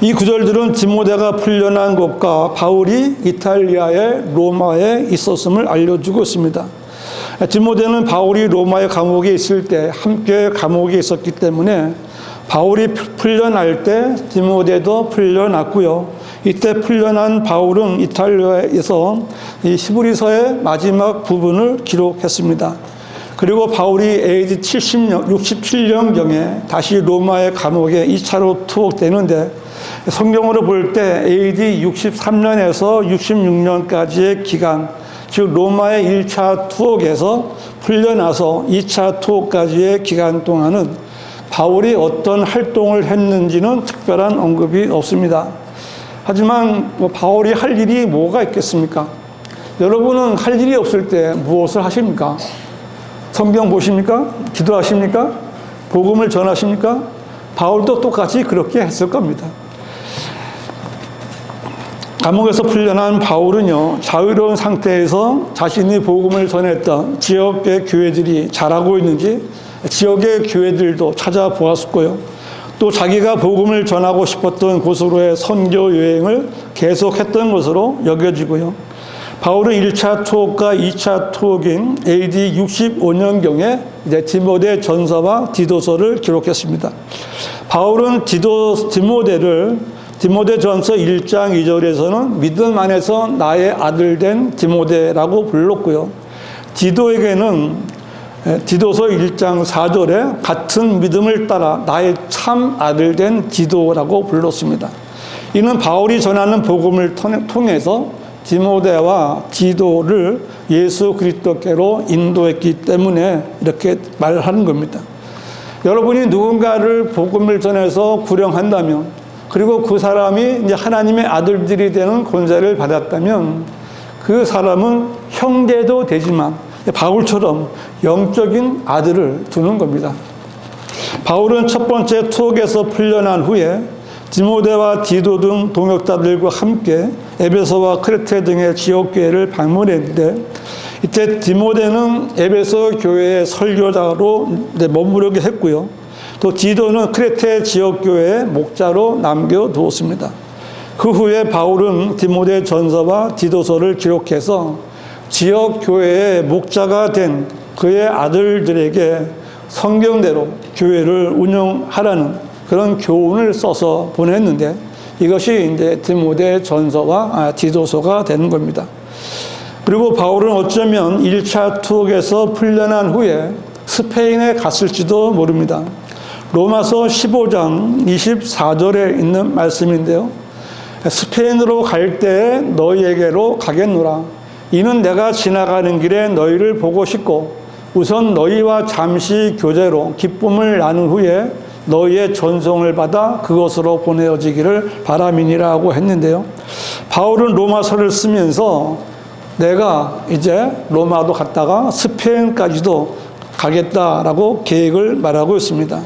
이 구절들은 디모데가 풀려난 것과 바울이 이탈리아의 로마에 있었음을 알려주고 있습니다. 디모데는 바울이 로마의 감옥에 있을 때 함께 감옥에 있었기 때문에 바울이 풀려날 때 디모데도 풀려났고요. 이때 풀려난 바울은 이탈리아에서 이 히브리서의 마지막 부분을 기록했습니다. 그리고 바울이 AD 67년경에 다시 로마의 감옥에 2차로 투옥되는데 성경으로 볼 때 AD 63년에서 66년까지의 기간, 즉 로마의 1차 투옥에서 풀려나서 2차 투옥까지의 기간 동안은 바울이 어떤 활동을 했는지는 특별한 언급이 없습니다. 하지만 바울이 할 일이 뭐가 있겠습니까? 여러분은 할 일이 없을 때 무엇을 하십니까? 성경 보십니까? 기도하십니까? 복음을 전하십니까? 바울도 똑같이 그렇게 했을 겁니다. 감옥에서 풀려난 바울은요, 자유로운 상태에서 자신이 복음을 전했던 지역의 교회들이 잘하고 있는지 지역의 교회들도 찾아보았고요. 또 자기가 복음을 전하고 싶었던 곳으로의 선교 여행을 계속했던 것으로 여겨지고요. 바울은 1차 투옥과 2차 투옥인 AD 65년경에 이제 디모데 전서와 디도서를 기록했습니다. 바울은 디모데 전서 1장 2절에서는 믿음 안에서 나의 아들 된 디모데라고 불렀고요. 디도에게는 디도서 1장 4절에 같은 믿음을 따라 나의 참 아들 된 디도라고 불렀습니다. 이는 바울이 전하는 복음을 통해서 디모데와 디도를 예수 그리스도께로 인도했기 때문에 이렇게 말하는 겁니다. 여러분이 누군가를 복음을 전해서 구령한다면, 그리고 그 사람이 이제 하나님의 아들들이 되는 권세를 받았다면 그 사람은 형제도 되지만 바울처럼 영적인 아들을 두는 겁니다. 바울은 첫 번째 투옥에서 풀려난 후에 디모데와 디도 등 동역자들과 함께 에베소와 크레테 등의 지역교회를 방문했는데, 이때 디모데는 에베소 교회의 설교자로 머무르게 했고요. 또 디도는 크레테 지역교회의 목자로 남겨두었습니다. 그 후에 바울은 디모데 전서와 디도서를 기록해서 지역교회의 목자가 된 그의 아들들에게 성경대로 교회를 운영하라는 그런 교훈을 써서 보냈는데, 이것이 이제 디모데 전서와 디도서가 되는 겁니다. 그리고 바울은 어쩌면 1차 투옥에서 풀려난 후에 스페인에 갔을지도 모릅니다. 로마서 15장 24절에 있는 말씀인데요. 스페인으로 갈 때 너희에게로 가겠노라. 이는 내가 지나가는 길에 너희를 보고 싶고 우선 너희와 잠시 교제로 기쁨을 나눈 후에 너희의 전송을 받아 그것으로 보내어지기를 바람이니라고 했는데요. 바울은 로마서를 쓰면서 내가 이제 로마도 갔다가 스페인까지도 가겠다라고 계획을 말하고 있습니다.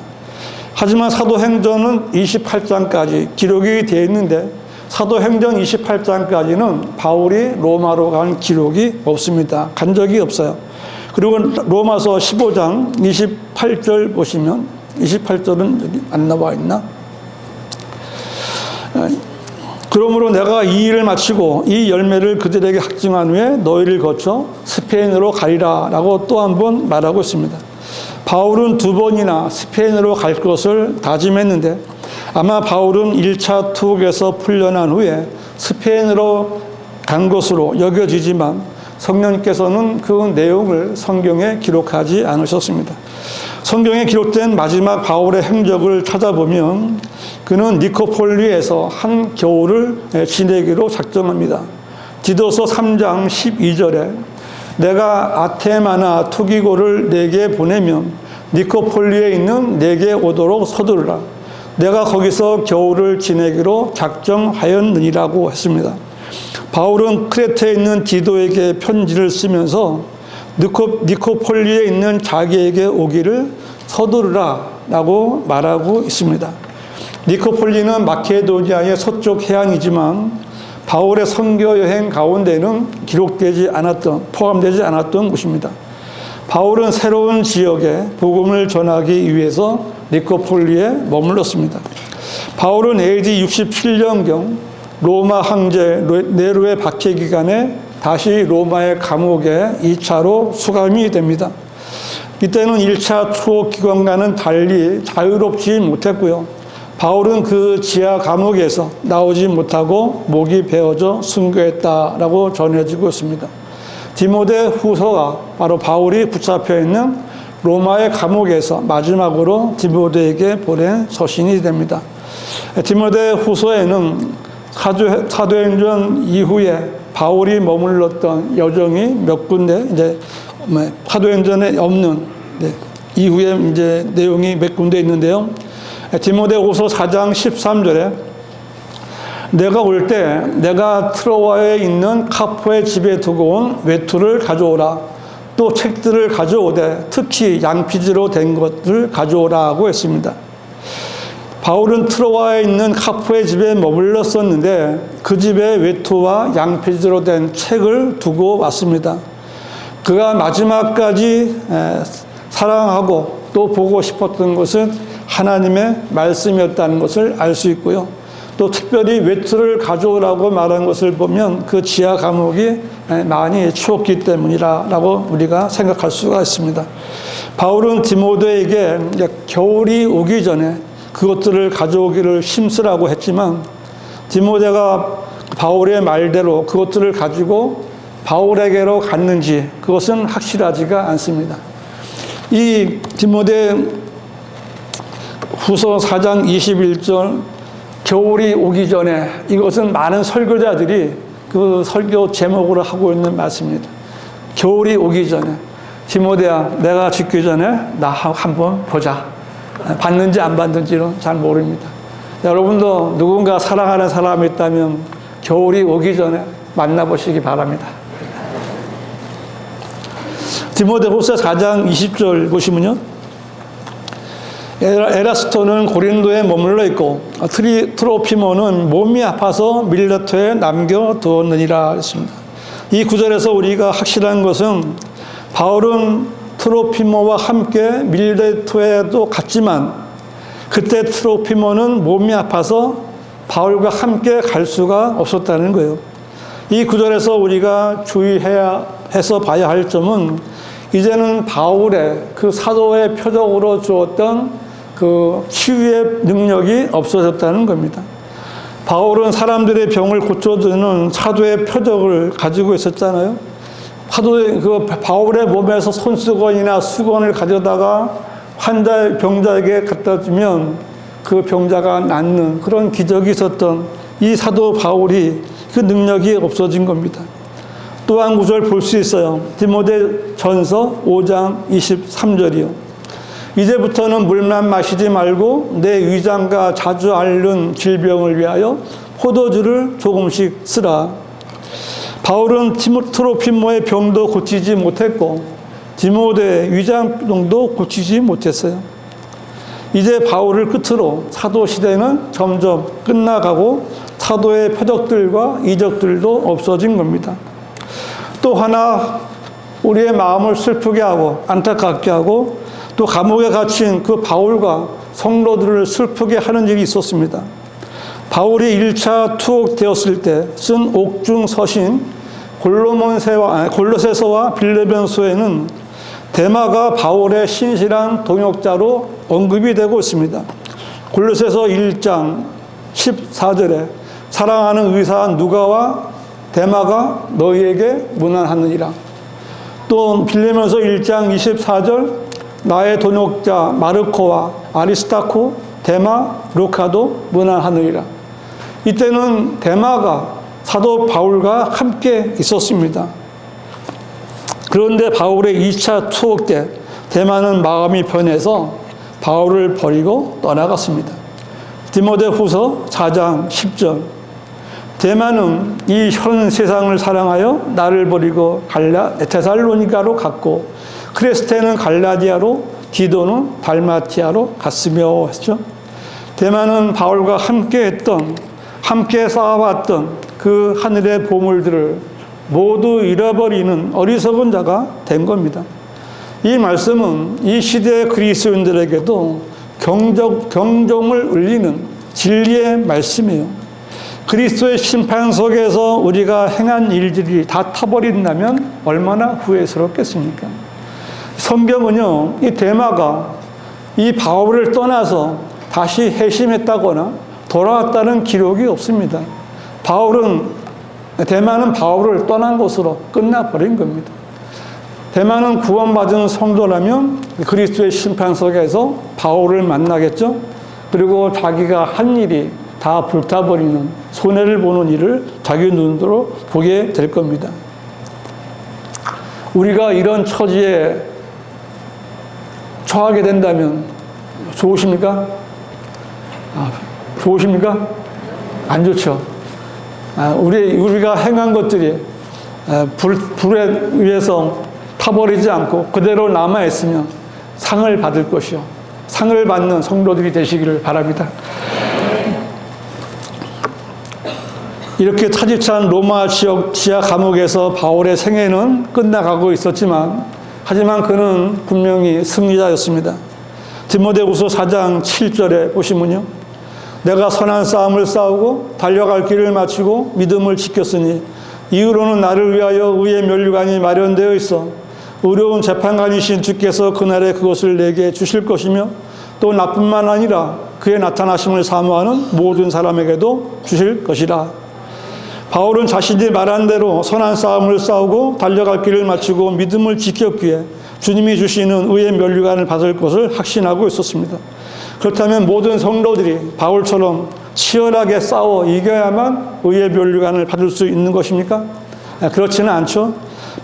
하지만 사도행전은 28장까지 기록이 되어 있는데 사도행전 28장까지는 바울이 로마로 간 기록이 없습니다. 간 적이 없어요. 그리고 로마서 15장 28절 보시면 28절은 여기 안 나와 있나? 그러므로 내가 이 일을 마치고 이 열매를 그들에게 확증한 후에 너희를 거쳐 스페인으로 가리라 라고 또 한 번 말하고 있습니다. 바울은 2번이나 스페인으로 갈 것을 다짐했는데 아마 바울은 1차 투옥에서 풀려난 후에 스페인으로 간 것으로 여겨지지만 성령님께서는 그 내용을 성경에 기록하지 않으셨습니다. 성경에 기록된 마지막 바울의 행적을 찾아보면 그는 니코폴리에서 한 겨울을 지내기로 작정합니다. 디도서 3장 12절에 내가 아테마나 투기고를 내게 보내면 니코폴리에 있는 내게 오도록 서두르라. 내가 거기서 겨울을 지내기로 작정하였느니라고 했습니다. 바울은 크레테에 있는 디도에게 편지를 쓰면서 니코폴리에 있는 자기에게 오기를 서두르라 라고 말하고 있습니다. 니코폴리는 마케도니아의 서쪽 해안이지만 바울의 선교 여행 가운데는 포함되지 않았던 곳입니다. 바울은 새로운 지역에 복음을 전하기 위해서 니코폴리에 머물렀습니다. 바울은 AD 67년경 로마 황제 네로의 박해 기간에 다시 로마의 감옥에 2차로 수감이 됩니다. 이때는 1차 투옥 기간과는 달리 자유롭지 못했고요. 바울은 그 지하 감옥에서 나오지 못하고 목이 베어져 순교했다라고 전해지고 있습니다. 디모데 후서가 바로 바울이 붙잡혀 있는 로마의 감옥에서 마지막으로 디모데에게 보낸 서신이 됩니다. 디모데 후서에는 사도행전 이후에 바울이 머물렀던 여정이 몇 군데 이제 사도행전에 없는 이후에 이제 내용이 몇 군데 있는데요. 디모데후서 4장 13절에 내가 올 때 내가 트로아에 있는 카포의 집에 두고 온 외투를 가져오라. 또 책들을 가져오되 특히 양피지로 된 것을 가져오라 하고 했습니다. 바울은 트로아에 있는 카포의 집에 머물렀었는데 그 집에 외투와 양피지로 된 책을 두고 왔습니다. 그가 마지막까지 사랑하고 또 보고 싶었던 것은 하나님의 말씀이었다는 것을 알 수 있고요. 또 특별히 외투를 가져오라고 말한 것을 보면 그 지하 감옥이 많이 추웠기 때문이라고 우리가 생각할 수가 있습니다. 바울은 디모데에게 겨울이 오기 전에 그것들을 가져오기를 힘쓰라고 했지만 디모데가 바울의 말대로 그것들을 가지고 바울에게로 갔는지 그것은 확실하지가 않습니다. 이 디모데 후서 4장 21절 겨울이 오기 전에 이것은 많은 설교자들이 그 설교 제목으로 하고 있는 말씀입니다. 겨울이 오기 전에 디모데야 내가 죽기 전에 나 한번 보자. 받는지 안 받는지는 잘 모릅니다. 여러분도 누군가 사랑하는 사람이 있다면 겨울이 오기 전에 만나보시기 바랍니다. 디모데후서 4장 20절 보시면요. 에라스토는 고린도에 머물러 있고 트로피모는 몸이 아파서 밀레토에 남겨두었느니라 했습니다. 이 구절에서 우리가 확실한 것은 바울은 트로피모와 함께 밀레토에도 갔지만 그때 트로피모는 몸이 아파서 바울과 함께 갈 수가 없었다는 거예요. 이 구절에서 우리가 주의해야 해서 봐야 할 점은 이제는 바울의 그 사도의 표적으로 주었던 그 치유의 능력이 없어졌다는 겁니다. 바울은 사람들의 병을 고쳐주는 사도의 표적을 가지고 있었잖아요. 바울의 몸에서 손수건이나 수건을 가져다가 병자에게 갖다 주면 그 병자가 낫는 그런 기적이 있었던 이 사도 바울이 그 능력이 없어진 겁니다. 또 한 구절 볼 수 있어요. 디모데전서 5장 23절이요. 이제부터는 물만 마시지 말고 내 위장과 자주 앓는 질병을 위하여 포도주를 조금씩 쓰라. 바울은 트로피모의 병도 고치지 못했고 디모데의 위장병도 고치지 못했어요. 이제 바울을 끝으로 사도 시대는 점점 끝나가고 사도의 표적들과 이적들도 없어진 겁니다. 또 하나 우리의 마음을 슬프게 하고 안타깝게 하고 또 감옥에 갇힌 그 바울과 성도들을 슬프게 하는 일이 있었습니다. 바울이 1차 투옥되었을 때 쓴 옥중 서신 골로새서와 빌레벤서에는 데마가 바울의 신실한 동역자로 언급이 되고 있습니다. 골로새서 1장 14절에 사랑하는 의사 누가와 데마가 너희에게 문안하느니라. 또 빌레면서 1장 24절 나의 동역자 마르코와 아리스타코, 데마, 루카도 문안하느니라. 이때는 데마가 사도 바울과 함께 있었습니다. 그런데 바울의 2차 투옥 때 데마는 마음이 변해서 바울을 버리고 떠나갔습니다. 디모데후서 4장 10절 데마는 이 현 세상을 사랑하여 나를 버리고 데살로니가로 갔고 크레스테는 갈라디아로 디도는 달마티아로 갔으며 했죠. 데마는 바울과 함께 쌓아왔던 그 하늘의 보물들을 모두 잃어버리는 어리석은 자가 된 겁니다. 이 말씀은 이 시대의 그리스도인들에게도 경종을 울리는 진리의 말씀이에요. 그리스도의 심판 속에서 우리가 행한 일들이 다 타버린다면 얼마나 후회스럽겠습니까? 성경은요, 이 데마가 이 바울을 떠나서 다시 회심했다거나 돌아왔다는 기록이 없습니다. 데마는 바울을 떠난 것으로 끝나버린 겁니다. 데마는 구원받은 성도라면 그리스도의 심판 속에서 바울을 만나겠죠. 그리고 자기가 한 일이 다 불타버리는 손해를 보는 일을 자기 눈으로 보게 될 겁니다. 우리가 이런 처지에 처하게 된다면 좋으십니까? 좋으십니까? 안 좋죠. 우리가 행한 것들이 불에 의해서 타버리지 않고 그대로 남아있으면 상을 받을 것이요. 상을 받는 성도들이 되시기를 바랍니다. 이렇게 타직한 로마 지하 감옥에서 바울의 생애는 끝나가고 있었지만 하지만 그는 분명히 승리자였습니다. 디모데후서 4장 7절에 보시면요. 내가 선한 싸움을 싸우고 달려갈 길을 마치고 믿음을 지켰으니 이후로는 나를 위하여 의의 면류관이 마련되어 있어 의로운 재판관이신 주께서 그날에 그것을 내게 주실 것이며 또 나뿐만 아니라 그의 나타나심을 사모하는 모든 사람에게도 주실 것이라. 바울은 자신이 말한 대로 선한 싸움을 싸우고 달려갈 길을 마치고 믿음을 지켰기에 주님이 주시는 의의 면류관을 받을 것을 확신하고 있었습니다. 그렇다면 모든 성도들이 바울처럼 치열하게 싸워 이겨야만 의의 면류관을 받을 수 있는 것입니까? 그렇지는 않죠.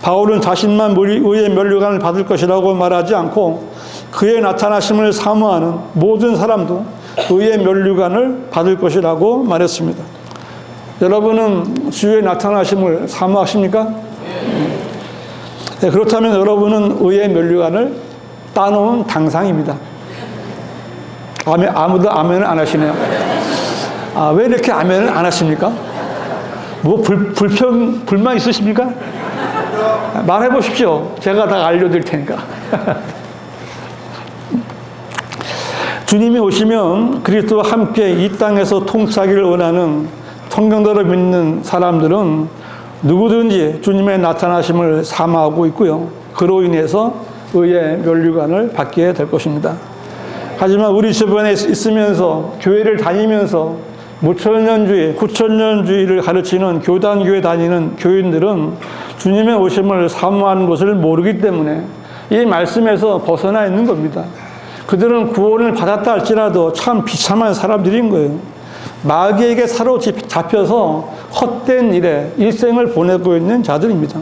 바울은 자신만 의의 면류관을 받을 것이라고 말하지 않고 그의 나타나심을 사모하는 모든 사람도 의의 면류관을 받을 것이라고 말했습니다. 여러분은 주의 나타나심을 사모하십니까? 네, 그렇다면 여러분은 의의 면류관을 따놓은 당상입니다. 아무도 아멘을 안 하시네요. 왜 이렇게 아멘을 안 하십니까? 불만 있으십니까? 말해 보십시오. 제가 다 알려드릴 테니까. 주님이 오시면 그리스도와 함께 이 땅에서 통치하기를 원하는 성경대로 믿는 사람들은 누구든지 주님의 나타나심을 사모하고 있고요. 그로 인해서 의의 면류관을 받게 될 것입니다. 하지만 우리 주변에 있으면서 교회를 다니면서 무천년주의, 구천년주의를 가르치는 교단교회 다니는 교인들은 주님의 오심을 사모하는 것을 모르기 때문에 이 말씀에서 벗어나 있는 겁니다. 그들은 구원을 받았다 할지라도 참 비참한 사람들인 거예요. 마귀에게 사로잡혀서 헛된 일에 일생을 보내고 있는 자들입니다.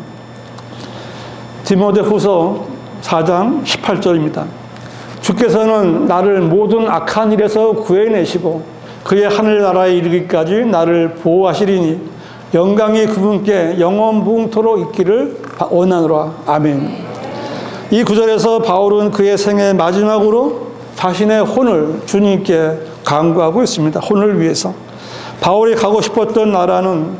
디모데후서 4장 18절입니다. 주께서는 나를 모든 악한 일에서 구해내시고 그의 하늘나라에 이르기까지 나를 보호하시리니 영광이 그분께 영원무궁토록 있기를 원하노라. 아멘. 이 구절에서 바울은 그의 생애 마지막으로 자신의 혼을 주님께 간구하고 있습니다. 혼을 위해서. 바울이 가고 싶었던 나라는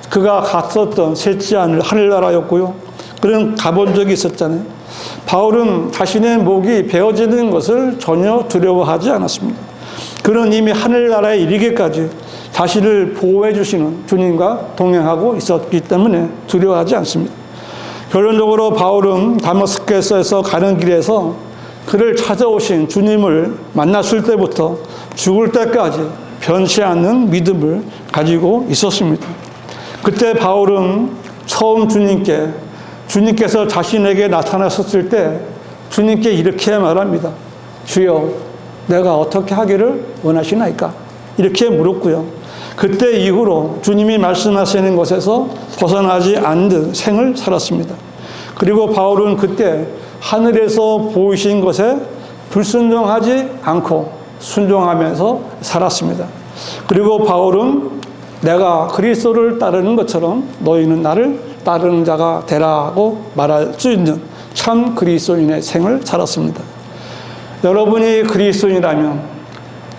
그가 갔었던 셋지 않을 하늘나라였고요. 그는 가본 적이 있었잖아요. 바울은 자신의 목이 베어지는 것을 전혀 두려워하지 않았습니다. 그는 이미 하늘나라에 이르기까지 자신을 보호해 주시는 주님과 동행하고 있었기 때문에 두려워하지 않습니다. 결론적으로 바울은 다마스커스에서 가는 길에서 그를 찾아오신 주님을 만났을 때부터 죽을 때까지 변치 않는 믿음을 가지고 있었습니다. 그때 바울은 처음 주님께서 자신에게 나타나셨을 때 주님께 이렇게 말합니다. 주여, 내가 어떻게 하기를 원하시나이까? 이렇게 물었고요. 그때 이후로 주님이 말씀하시는 것에서 벗어나지 않는 생을 살았습니다. 그리고 바울은 그때 하늘에서 보이신 것에 불순종하지 않고 순종하면서 살았습니다. 그리고 바울은 내가 그리스도를 따르는 것처럼 너희는 나를 따르는 자가 되라고 말할 수 있는 참 그리스도인의 생을 살았습니다. 여러분이 그리스도인이라면,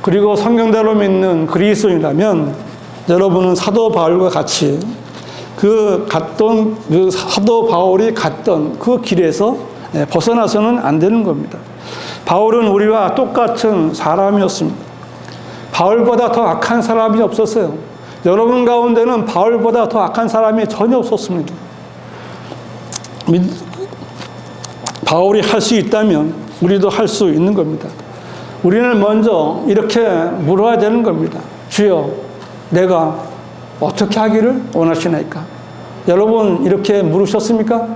그리고 성경대로 믿는 그리스도인이라면 여러분은 사도 바울과 같이 그 사도 바울이 갔던 그 길에서 벗어나서는 안 되는 겁니다. 바울은 우리와 똑같은 사람이었습니다. 바울보다 더 악한 사람이 없었어요. 여러분 가운데는 바울보다 더 악한 사람이 전혀 없었습니다. 바울이 할 수 있다면 우리도 할 수 있는 겁니다. 우리는 먼저 이렇게 물어야 되는 겁니다. 주여, 내가 어떻게 하기를 원하시나이까? 여러분 이렇게 물으셨습니까?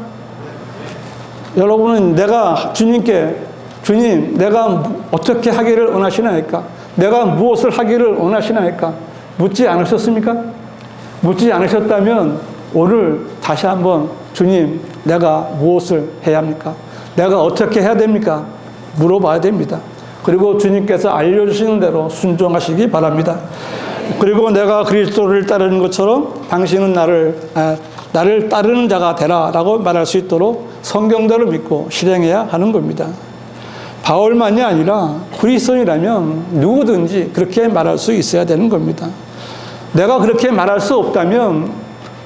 여러분은 내가 주님께, 주님, 내가 어떻게 하기를 원하시나이까? 내가 무엇을 하기를 원하시나이까? 묻지 않으셨습니까? 묻지 않으셨다면 오늘 다시 한번 주님, 내가 무엇을 해야 합니까? 내가 어떻게 해야 됩니까? 물어봐야 됩니다. 그리고 주님께서 알려주시는 대로 순종하시기 바랍니다. 그리고 내가 그리스도를 따르는 것처럼 당신은 나를 따르는 자가 되라라고 말할 수 있도록 성경대로 믿고 실행해야 하는 겁니다. 바울만이 아니라 그리스도인이라면 누구든지 그렇게 말할 수 있어야 되는 겁니다. 내가 그렇게 말할 수 없다면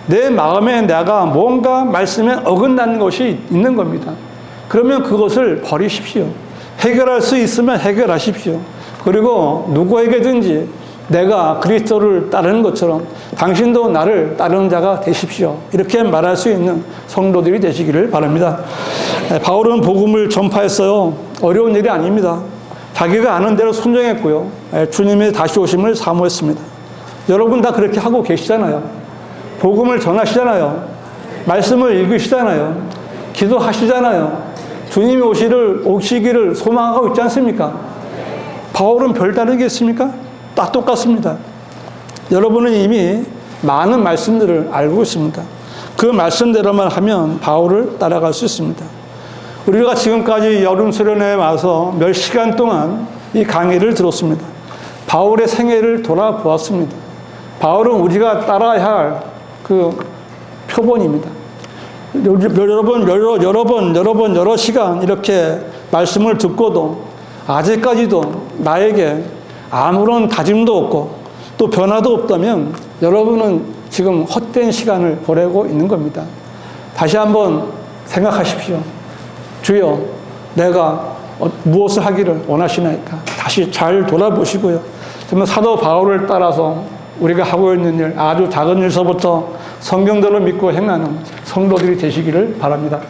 내 마음에 내가 뭔가 말씀에 어긋나는 것이 있는 겁니다. 그러면 그것을 버리십시오. 해결할 수 있으면 해결하십시오. 그리고 누구에게든지 내가 그리스도를 따르는 것처럼 당신도 나를 따르는 자가 되십시오. 이렇게 말할 수 있는 성도들이 되시기를 바랍니다. 바울은 복음을 전파했어요. 어려운 일이 아닙니다. 자기가 아는 대로 순종했고요. 주님의 다시 오심을 사모했습니다. 여러분 다 그렇게 하고 계시잖아요. 복음을 전하시잖아요. 말씀을 읽으시잖아요. 기도하시잖아요. 주님이 오시기를 소망하고 있지 않습니까? 바울은 별다른 게 있습니까? 다 똑같습니다. 여러분은 이미 많은 말씀들을 알고 있습니다. 그 말씀대로만 하면 바울을 따라갈 수 있습니다. 우리가 지금까지 여름 수련회에 와서 몇 시간 동안 이 강의를 들었습니다. 바울의 생애를 돌아보았습니다. 바울은 우리가 따라야 할 그 표본입니다. 여러 시간 이렇게 말씀을 듣고도 아직까지도 나에게 아무런 다짐도 없고 또 변화도 없다면 여러분은 지금 헛된 시간을 보내고 있는 겁니다. 다시 한번 생각하십시오. 주여, 내가 무엇을 하기를 원하시나이까? 다시 잘 돌아보시고요. 정말 사도 바울을 따라서 우리가 하고 있는 일, 아주 작은 일서부터 성경대로 믿고 행하는 성도들이 되시기를 바랍니다.